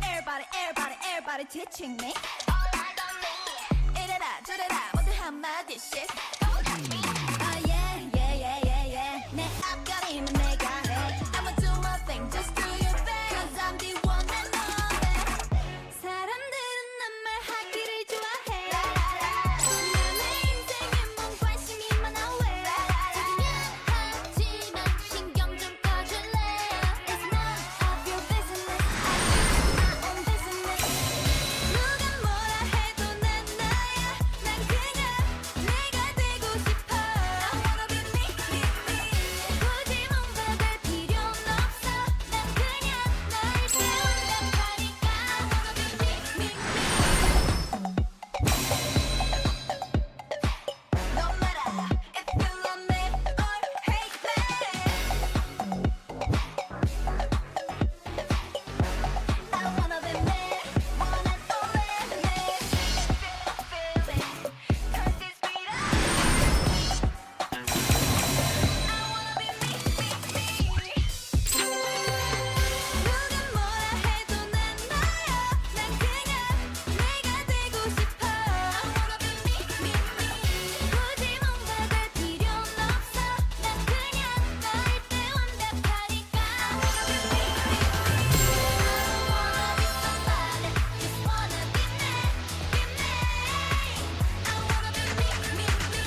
Everybody everybody everybody teaching me. 이래라 저래라 모두 한마디씩. Oh yeah yeah yeah yeah yeah. 내 앞가림은 내가 해. I'ma do my thing, just do your thing. 'Cause I'm the one and only. 사람들은 난 말하기를 좋아해. 내 인생에 뭔 관심이 많아 왜? 미안하지만 신경 좀 꺼줄래? It's none of your business. I do my own business. 누가 뭐라 해도 난 나야. 난 그냥 내가 되고 싶어. I wanna be me me me. 굳이 뭔가 될 필요는 없어. 난 그냥 너일 때 완벽하니까. I wanna be me me me. No matter if you love me or hate me. I wanna be me, one and only me. Feeling, 'cause it's sweet. I wanna be me, me, me. 누가 뭐라 해도 난 나야. 난 그냥 내가 되고 싶어. I wanna be me, me, me. 굳이 뭔가 될 필요는 없어. 난 그냥 너일 때 완벽하니까. I wanna be me, me, me. I don't wanna be somebody. Just wanna be me, be me. I wanna be me, me, me.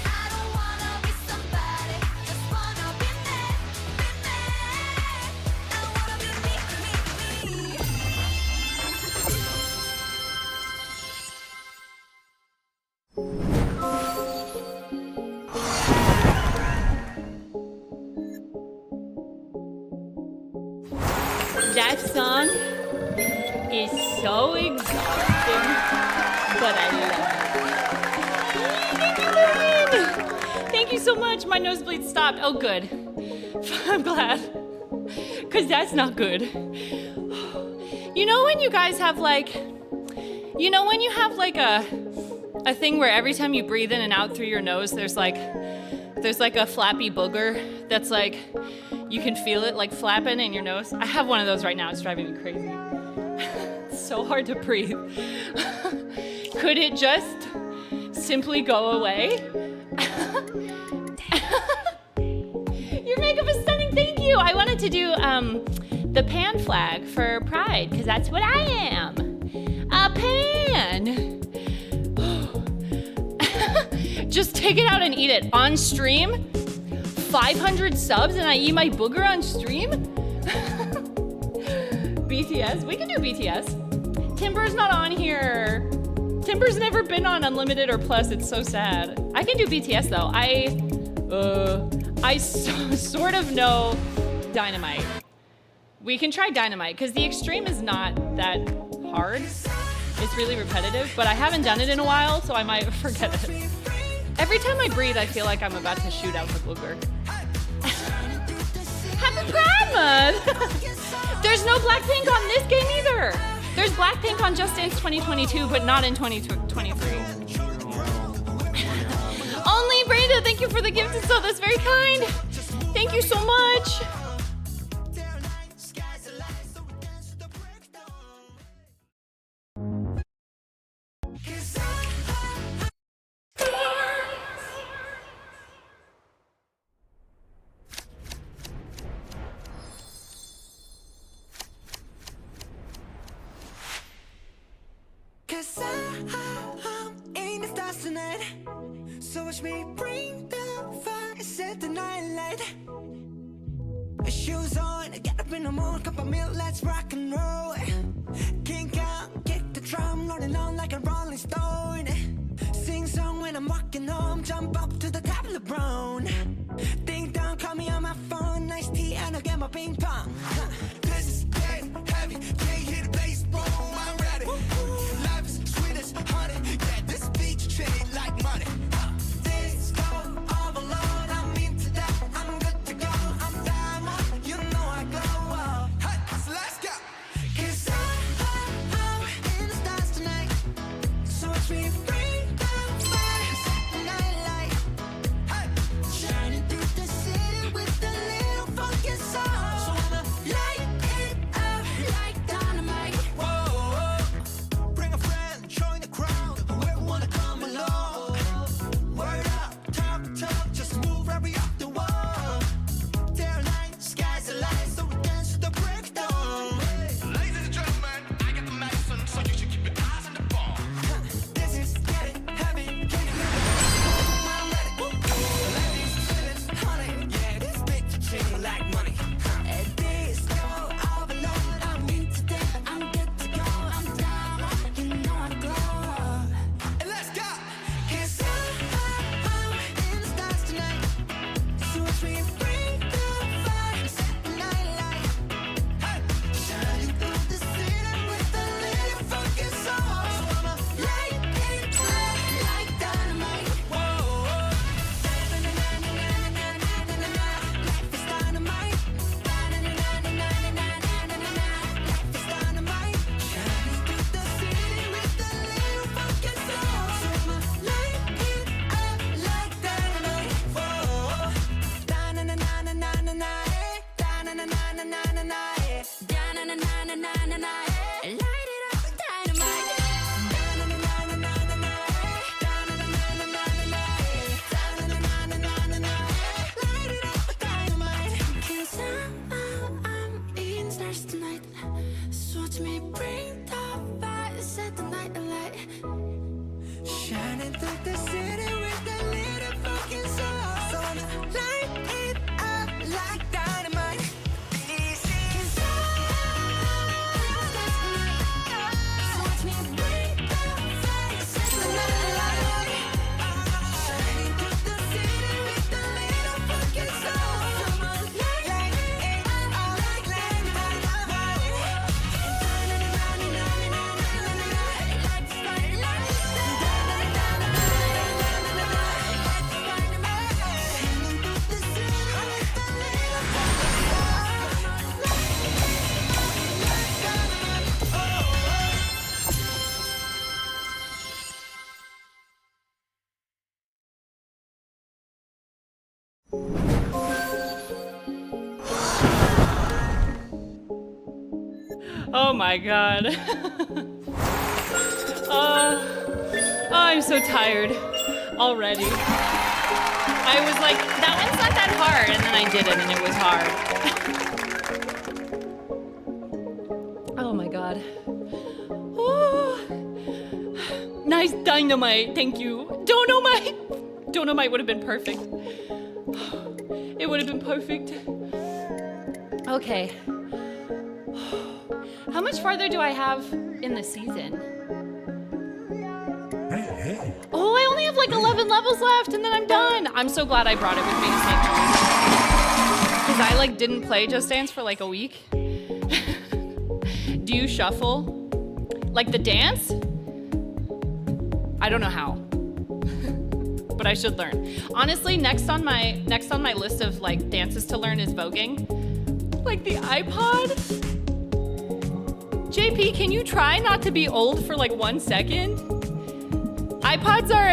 I don't wanna be somebody. Just wanna be me, be me. I wanna be me, me, me. That song is so exhausting, but I love it. Thank you so much. My nosebleed stopped. Oh, good. I'm glad. Because that's not good. You know when you guys have like, when you have like a thing where every time you breathe in and out through your nose, there's like a flappy booger that's like, you can feel it like flapping in your nose. I have one of those right now. It's driving me crazy. It's so hard to breathe. Could it just simply go away? Your makeup is stunning. Thank you. I wanted to do the pan flag for Pride because that's what I am. A pan. Just take it out and eat it on stream. 500 subs and I eat my booger on stream? BTS? We can do BTS. Timber's not on here. Timber's never been on Unlimited or Plus. It's so sad. I can do BTS though. I sort of know Dynamite. We can try Dynamite because the extreme is not that hard. It's really repetitive, but I haven't done it in a while, so I might forget it. Every time I breathe, I feel like I'm about to shoot out the booger. Happy Pragma! There's no Blackpink on this game either. There's Blackpink on Just Dance 2022, but not in 2023. Only Brenda, thank you for the gift. So that's very kind. Thank you so much. Cause I'm in the stars tonight. So watch me bring the fire, set the night light. Shoes on, get up in the mood, cup of milk, let's rock and roll. Kink out, kick the drum, rolling on like a rolling stone. Sing song when I'm walking home, jump up to the top of the brown. Ding dong, call me on my phone, nice tea and I'll get my ping pong. This is getting heavy, can't hear the bass, boom, I'm ready. Life is sweet as honey, yeah, this beach treated like money. This go overload, I'm into that, I'm good to go, I'm diamond, you know I glow. Hey, so let's go. Cause I'm in the stars tonight, so watch me bring the fire, set the night light. Hey, shining through the city with a little funky soul. So I'ma light it up like dynamite. Whoa, bring a friend, join the crowd, whoever wanna come along. Word up, talk, just move right up the wall. Day or night, sky's the light, so we dance to the break of dawn. Ladies and gentlemen, I got the medicine, so you should keep your eyes on the ball. This is getting heavy, can you hear the boom? I'm ready. Ladies, feelings, honey, yeah, this bitch treating like money. This go overload, I'm into that, I'm good to go, I'm down, you know I glow. And let's go. Cause I'm in the stars tonight, so watch me bring the fire, set the night light. Hey, shining through the city with a little funky soul. So I'ma light it up like dynamite. Whoa, life is dynamite. Life is dynamite. Shining through the city with a little funky soul. So I'ma light it up like dynamite. Whoa, da-na-na-na-na-na-na, da-na-na-na-na-na-na, da-na-na-na-na-na-na, light it up like dynamite. Da-na-na-na-na-na-na, da-na-na-na-na-na-na, da-na-na-na-na-na-na, light it up like dynamite. 'Cause I'm in stars tonight, so watch me bring the fire, set the night alight. Shining through the city with a little funky soul. So I'ma light it up like dynamite. This is so watch me bring the fire, set the night alight. Shining through the city with a little funky soul. So I'ma light it up like dynamite. Oh my god. I'm so tired already. I was like, that one's not that hard, and then I did it and it was hard. Oh my god. Oh. Nice dynamite, thank you. Donamite would have been perfect. It would have been perfect. Okay. How much farther do I have in the season? Oh, I only have like 11 levels left and then I'm done. I'm so glad I brought it with me to St. Louis. Because I like didn't play Just Dance for like a week. Do you shuffle? Like the dance? I don't know how. But I should learn. Honestly, next on my list of like dances to learn is voguing. Like the iPod? JP, can you try not to be old for like 1 second? iPods are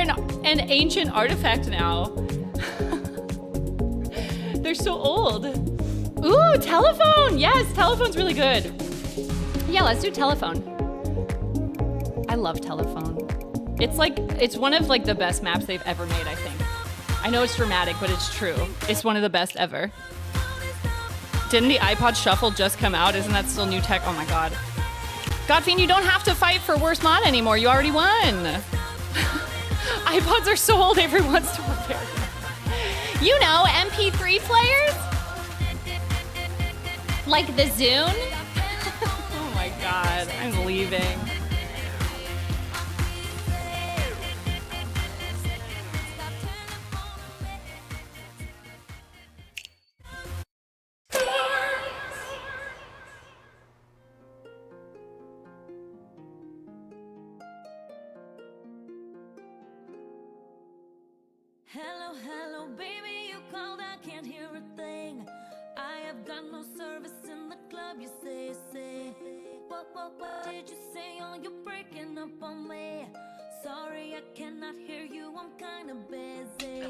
an ancient artifact now. They're so old. Ooh, telephone! Yes, telephone's really good. Yeah, let's do telephone. I love telephone. It's one of like the best maps they've ever made, I think. I know it's dramatic, but it's true. It's one of the best ever. Didn't the iPod Shuffle just come out? Isn't that still new tech? Oh my god. Godfiend, you don't have to fight for worst mod anymore. You already won. iPods are so old, everyone wants to repair them. You know, MP3 players? Like the Zune? Oh my god, I'm leaving. Hello, hello, baby, you called, I can't hear a thing. I have got no service in the club, you say. What did you say? Oh, you're breaking up on me. Sorry, I cannot hear you, I'm kinda busy.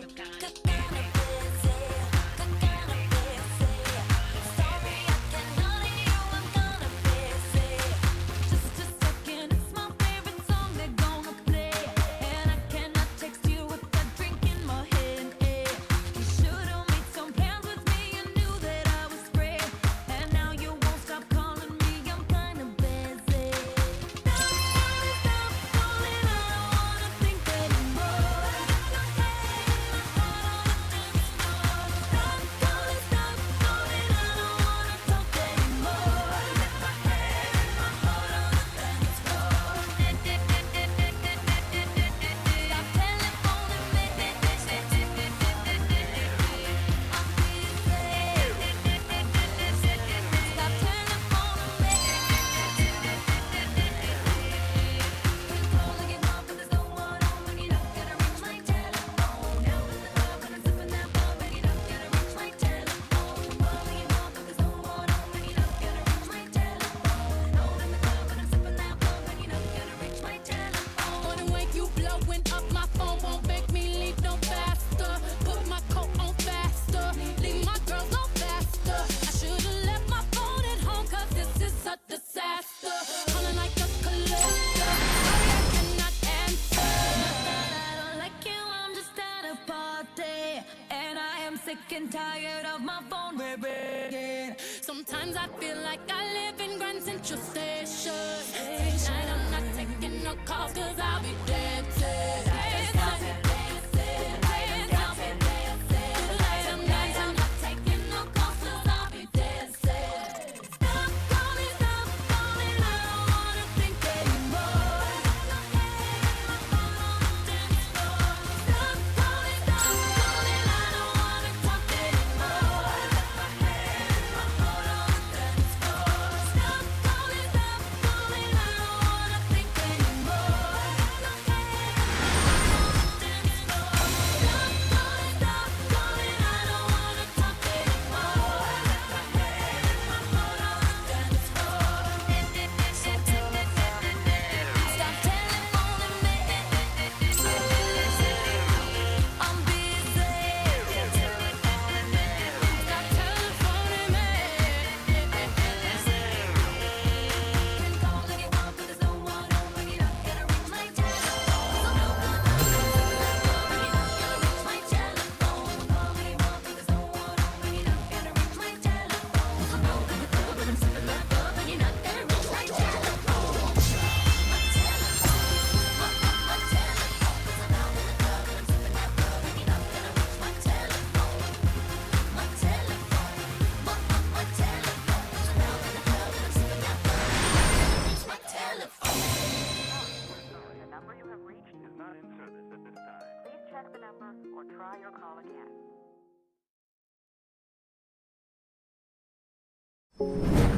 and tired of my phone ringing. Sometimes I feel like I live in Grand Central Station. Tonight I'm not taking no calls cause I'll be dancing.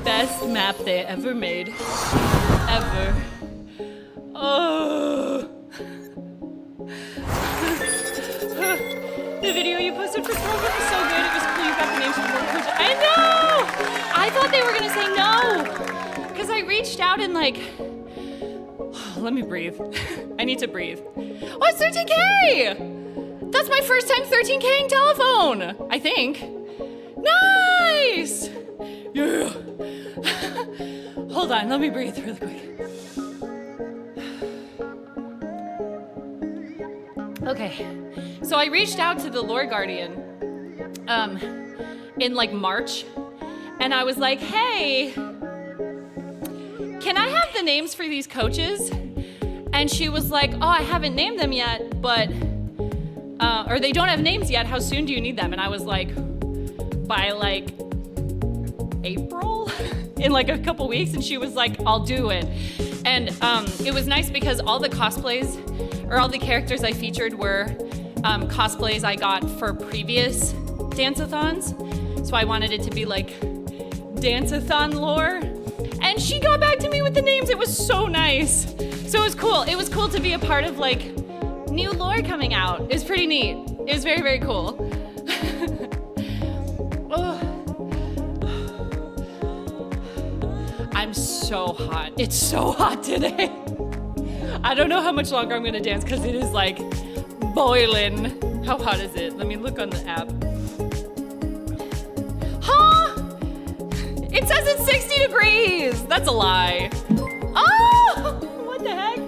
Best map they ever made. Ever. Oh. The video you posted for Provo was so good. It was cool. You got the names from the I know! thought they were gonna say no. Because I reached out and like, let me breathe. I need to breathe. Oh, it's 13K! That's my first time 13K-ing telephone, I think. Nice! Yeah. Hold on, let me breathe really quick. Okay, so I reached out to the Lore Guardian in like March, and I was like, hey, can I have the names for these coaches? And she was like, oh, I haven't named them yet, but, or they don't have names yet, how soon do you need them? And I was like, by like April? In like a couple weeks, and she was like, I'll do it. And it was nice because all the cosplays, or all the characters I featured were cosplays I got for previous dance-a-thons. So I wanted it to be like dance-a-thon lore. And she got back to me with the names. It was so nice. So it was cool. It was cool to be a part of like new lore coming out. It was pretty neat. It was very, very cool. I'm so hot. It's so hot today. I don't know how much longer I'm gonna dance because it is like boiling. How hot is it? Let me look on the app. Huh? It says it's 60 degrees. That's a lie. Oh, what the heck?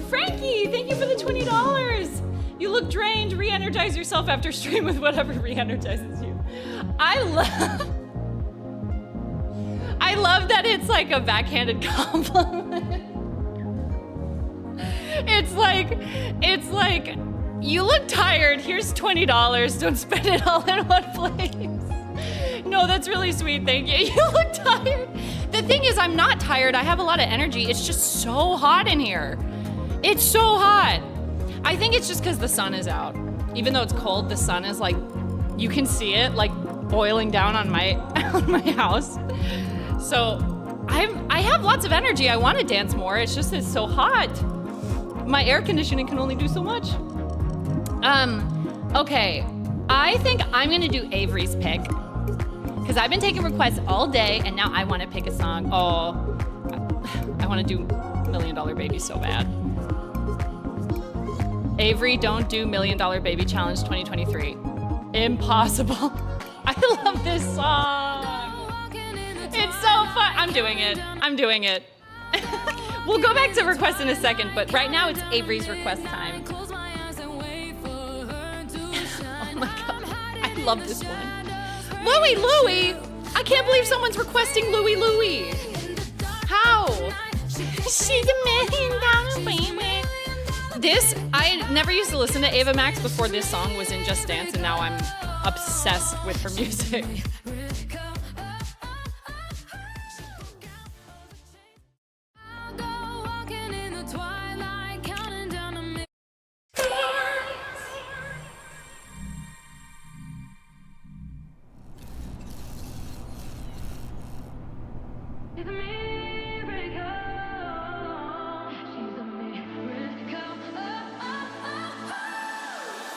Frankie, thank you for the $20. You look drained. Re-energize yourself after stream with whatever re-energizes you. I love that it's like a backhanded compliment. It's like, you look tired, here's $20, don't spend it all in one place. No, that's really sweet, thank you. You look tired. The thing is, I'm not tired, I have a lot of energy, it's just so hot in here. It's so hot. I think it's just because the sun is out. Even though it's cold, the sun is like, you can see it like boiling down on my house. So I have lots of energy. I want to dance more. It's just it's so hot. My air conditioning can only do so much. Okay. I think I'm gonna do Avery's pick because I've been taking requests all day and now I want to pick a song. Oh, I want to do $1 Million Baby so bad. Avery, don't do $1 Million Baby Challenge 2023. Impossible. I love this song. It's so fun. I'm doing it. I'm doing it. We'll go back to requests in a second, but right now it's Avery's request time. Oh my God. I love this one. Louie! I can't believe someone's requesting Louie. How? She's $1 million baby. This, I never used to listen to Ava Max before this song was in Just Dance, and now I'm obsessed with her music.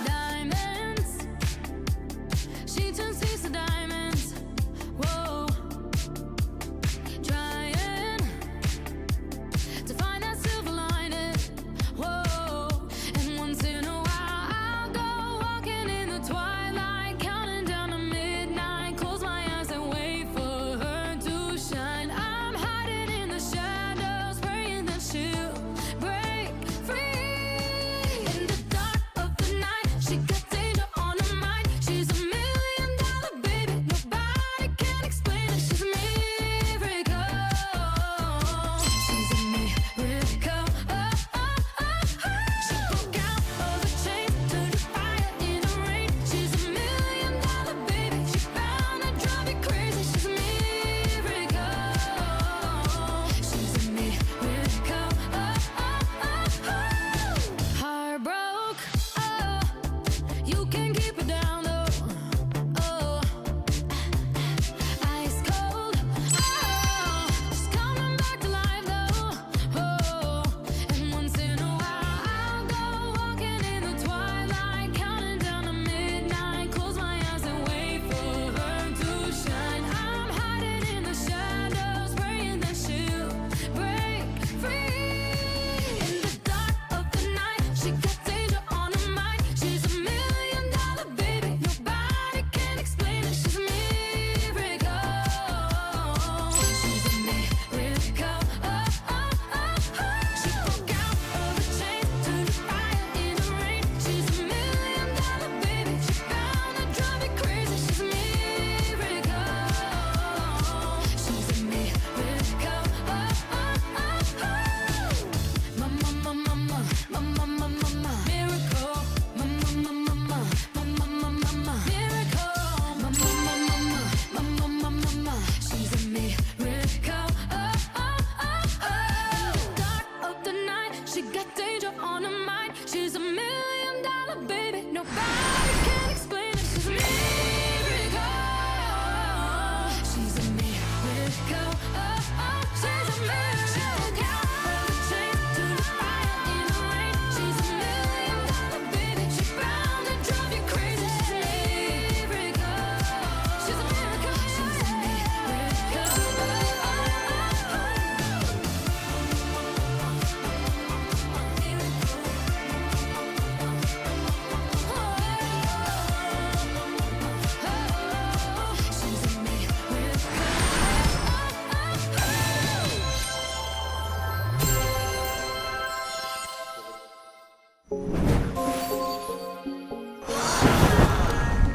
Diamonds, she turns thieves to diamonds.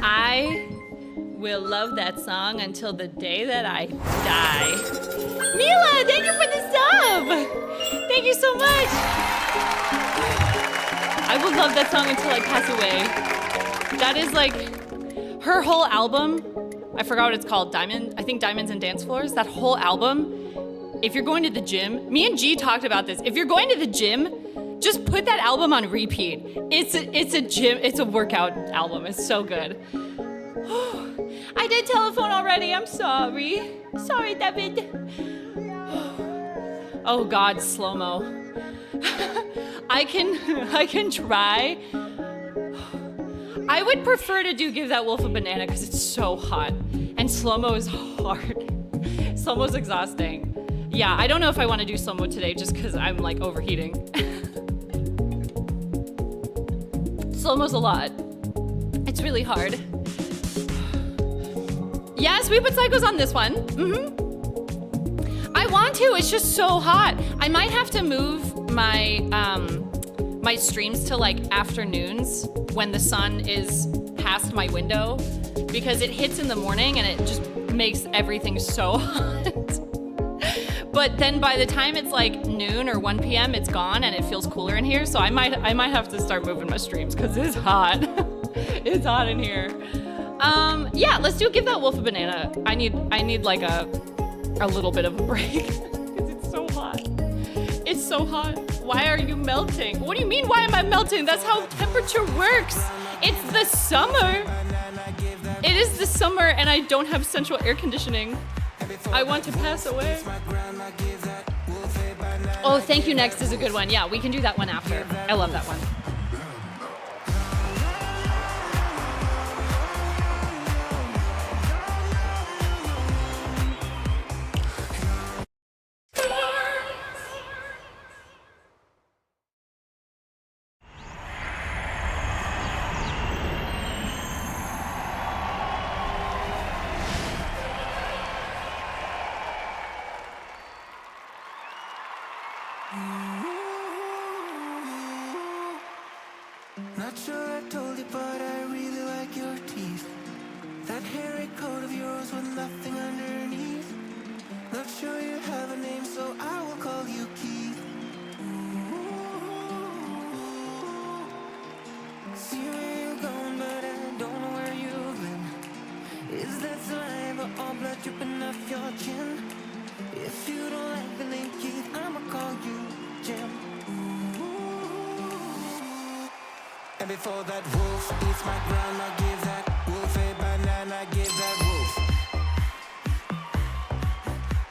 I will love that song until the day that I die. Mila, thank you for the sub! Thank you so much! I will love that song until I pass away. That is like her whole album. I forgot what it's called. I think Diamonds and Dance Floors. That whole album. If you're going to the gym, me and G talked about this. If you're going to the gym, just put that album on repeat. It's a workout album. It's so good. I did telephone already. I'm sorry. Sorry, David. Oh God, slow-mo. I can try. I would prefer to give that wolf a banana because it's so hot. And slow-mo is hard. Slow-mo's exhausting. Yeah, I don't know if I want to do slow-mo today just because I'm like overheating. Slow-mo's a lot. It's really hard. Yes, we put Psychos on this one. I want to, it's just so hot. I might have to move my my streams to like afternoons when the sun is past my window because it hits in the morning and it just makes everything so hot. But then by the time it's like noon or 1 p.m., it's gone and it feels cooler in here. So I might have to start moving my streams because it's hot. It's hot in here. Yeah, let's give that wolf a banana. I need like a little bit of a break because it's so hot. It's so hot. Why are you melting? What do you mean, why am I melting? That's how temperature works. It's the summer. It is the summer and I don't have central air conditioning. I want to pass away. Oh, Thank You Next is a good one. Yeah, we can do that one after. I love that one. Not sure I told you, but I really like your teeth. That hairy coat of yours with nothing underneath. Not sure you have a name, so I will call you Keith. See where you're going, but I don't know where you've been. Is that saliva or blood dripping off your chin? If you don't like the name Keith, I'ma call you Jim. And before that wolf eats my grandma, give that wolf a banana, give that wolf.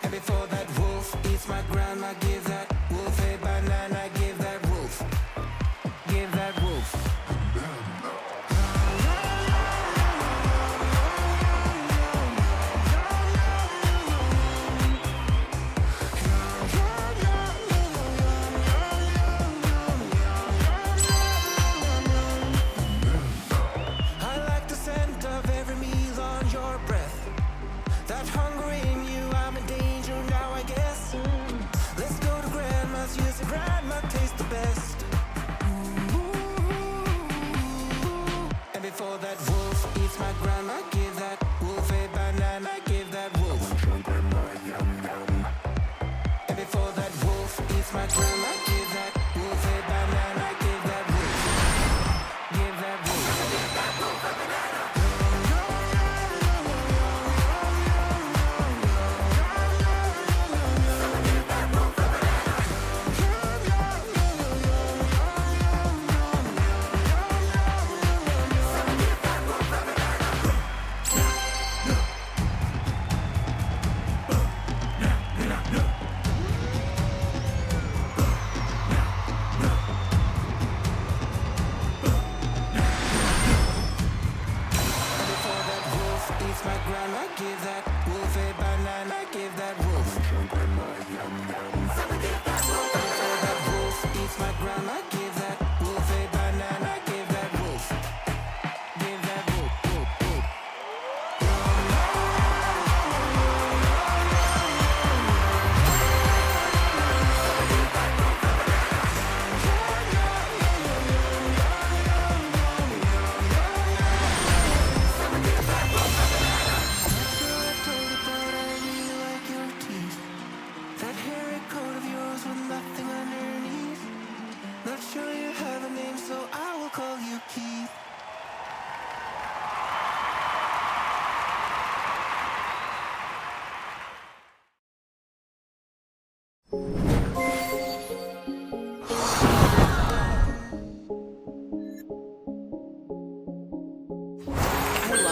And before that wolf eats my grandma, give that wolf a banana, give that wolf. Give that wolf. That hunger in you, I'm in danger now, I guess. Let's go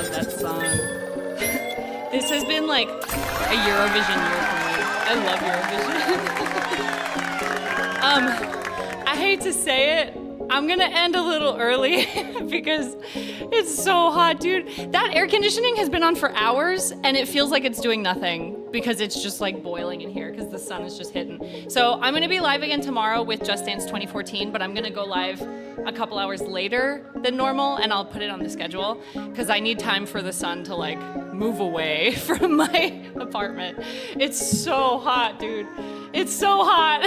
love that song. This has been like a Eurovision year for me. I love Eurovision. I hate to say it, I'm gonna end a little early because it's so hot, dude. That air conditioning has been on for hours and it feels like it's doing nothing because it's just like boiling in here because the sun is just hitting. So I'm gonna be live again tomorrow with Just Dance 2014, but I'm gonna go live a couple hours later than normal and I'll put it on the schedule because I need time for the sun to like move away from my apartment. It's so hot, dude. It's so hot.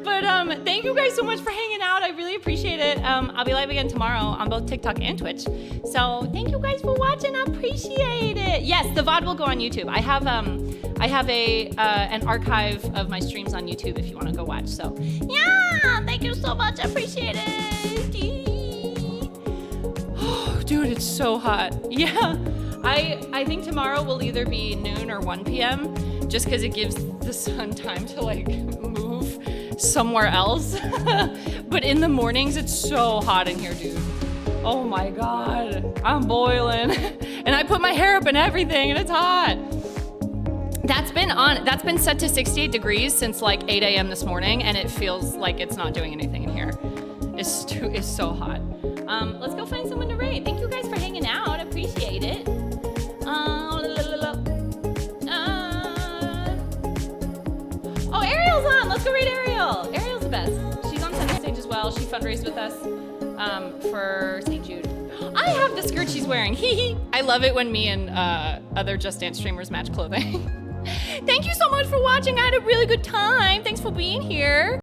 But thank you guys so much for hanging out. I really appreciate it. I'll be live again tomorrow on both TikTok and Twitch. So thank you guys for watching. I appreciate it. Yes, the VOD will go on YouTube. I have an archive of my streams on YouTube if you want to go watch. So yeah, thank you so much. I appreciate it. Oh, dude, it's so hot. Yeah, I think tomorrow will either be noon or 1 p.m. just because it gives the sun time to like move somewhere else. But in the mornings, it's so hot in here, dude. Oh my God, I'm boiling. And I put my hair up and everything and it's hot. That's been set to 68 degrees since like 8 a.m. this morning and it feels like it's not doing anything in here. It's so hot. Let's go find someone to raid. Thank you guys for hanging out, I appreciate it. Oh, Ariel's on. Let's go raid Ariel. Ariel's the best. She's on center stage as well. She fundraised with us for St. Jude. I have the skirt she's wearing. Hee. I love it when me and other Just Dance streamers match clothing. Thank you so much for watching. I had a really good time. Thanks for being here.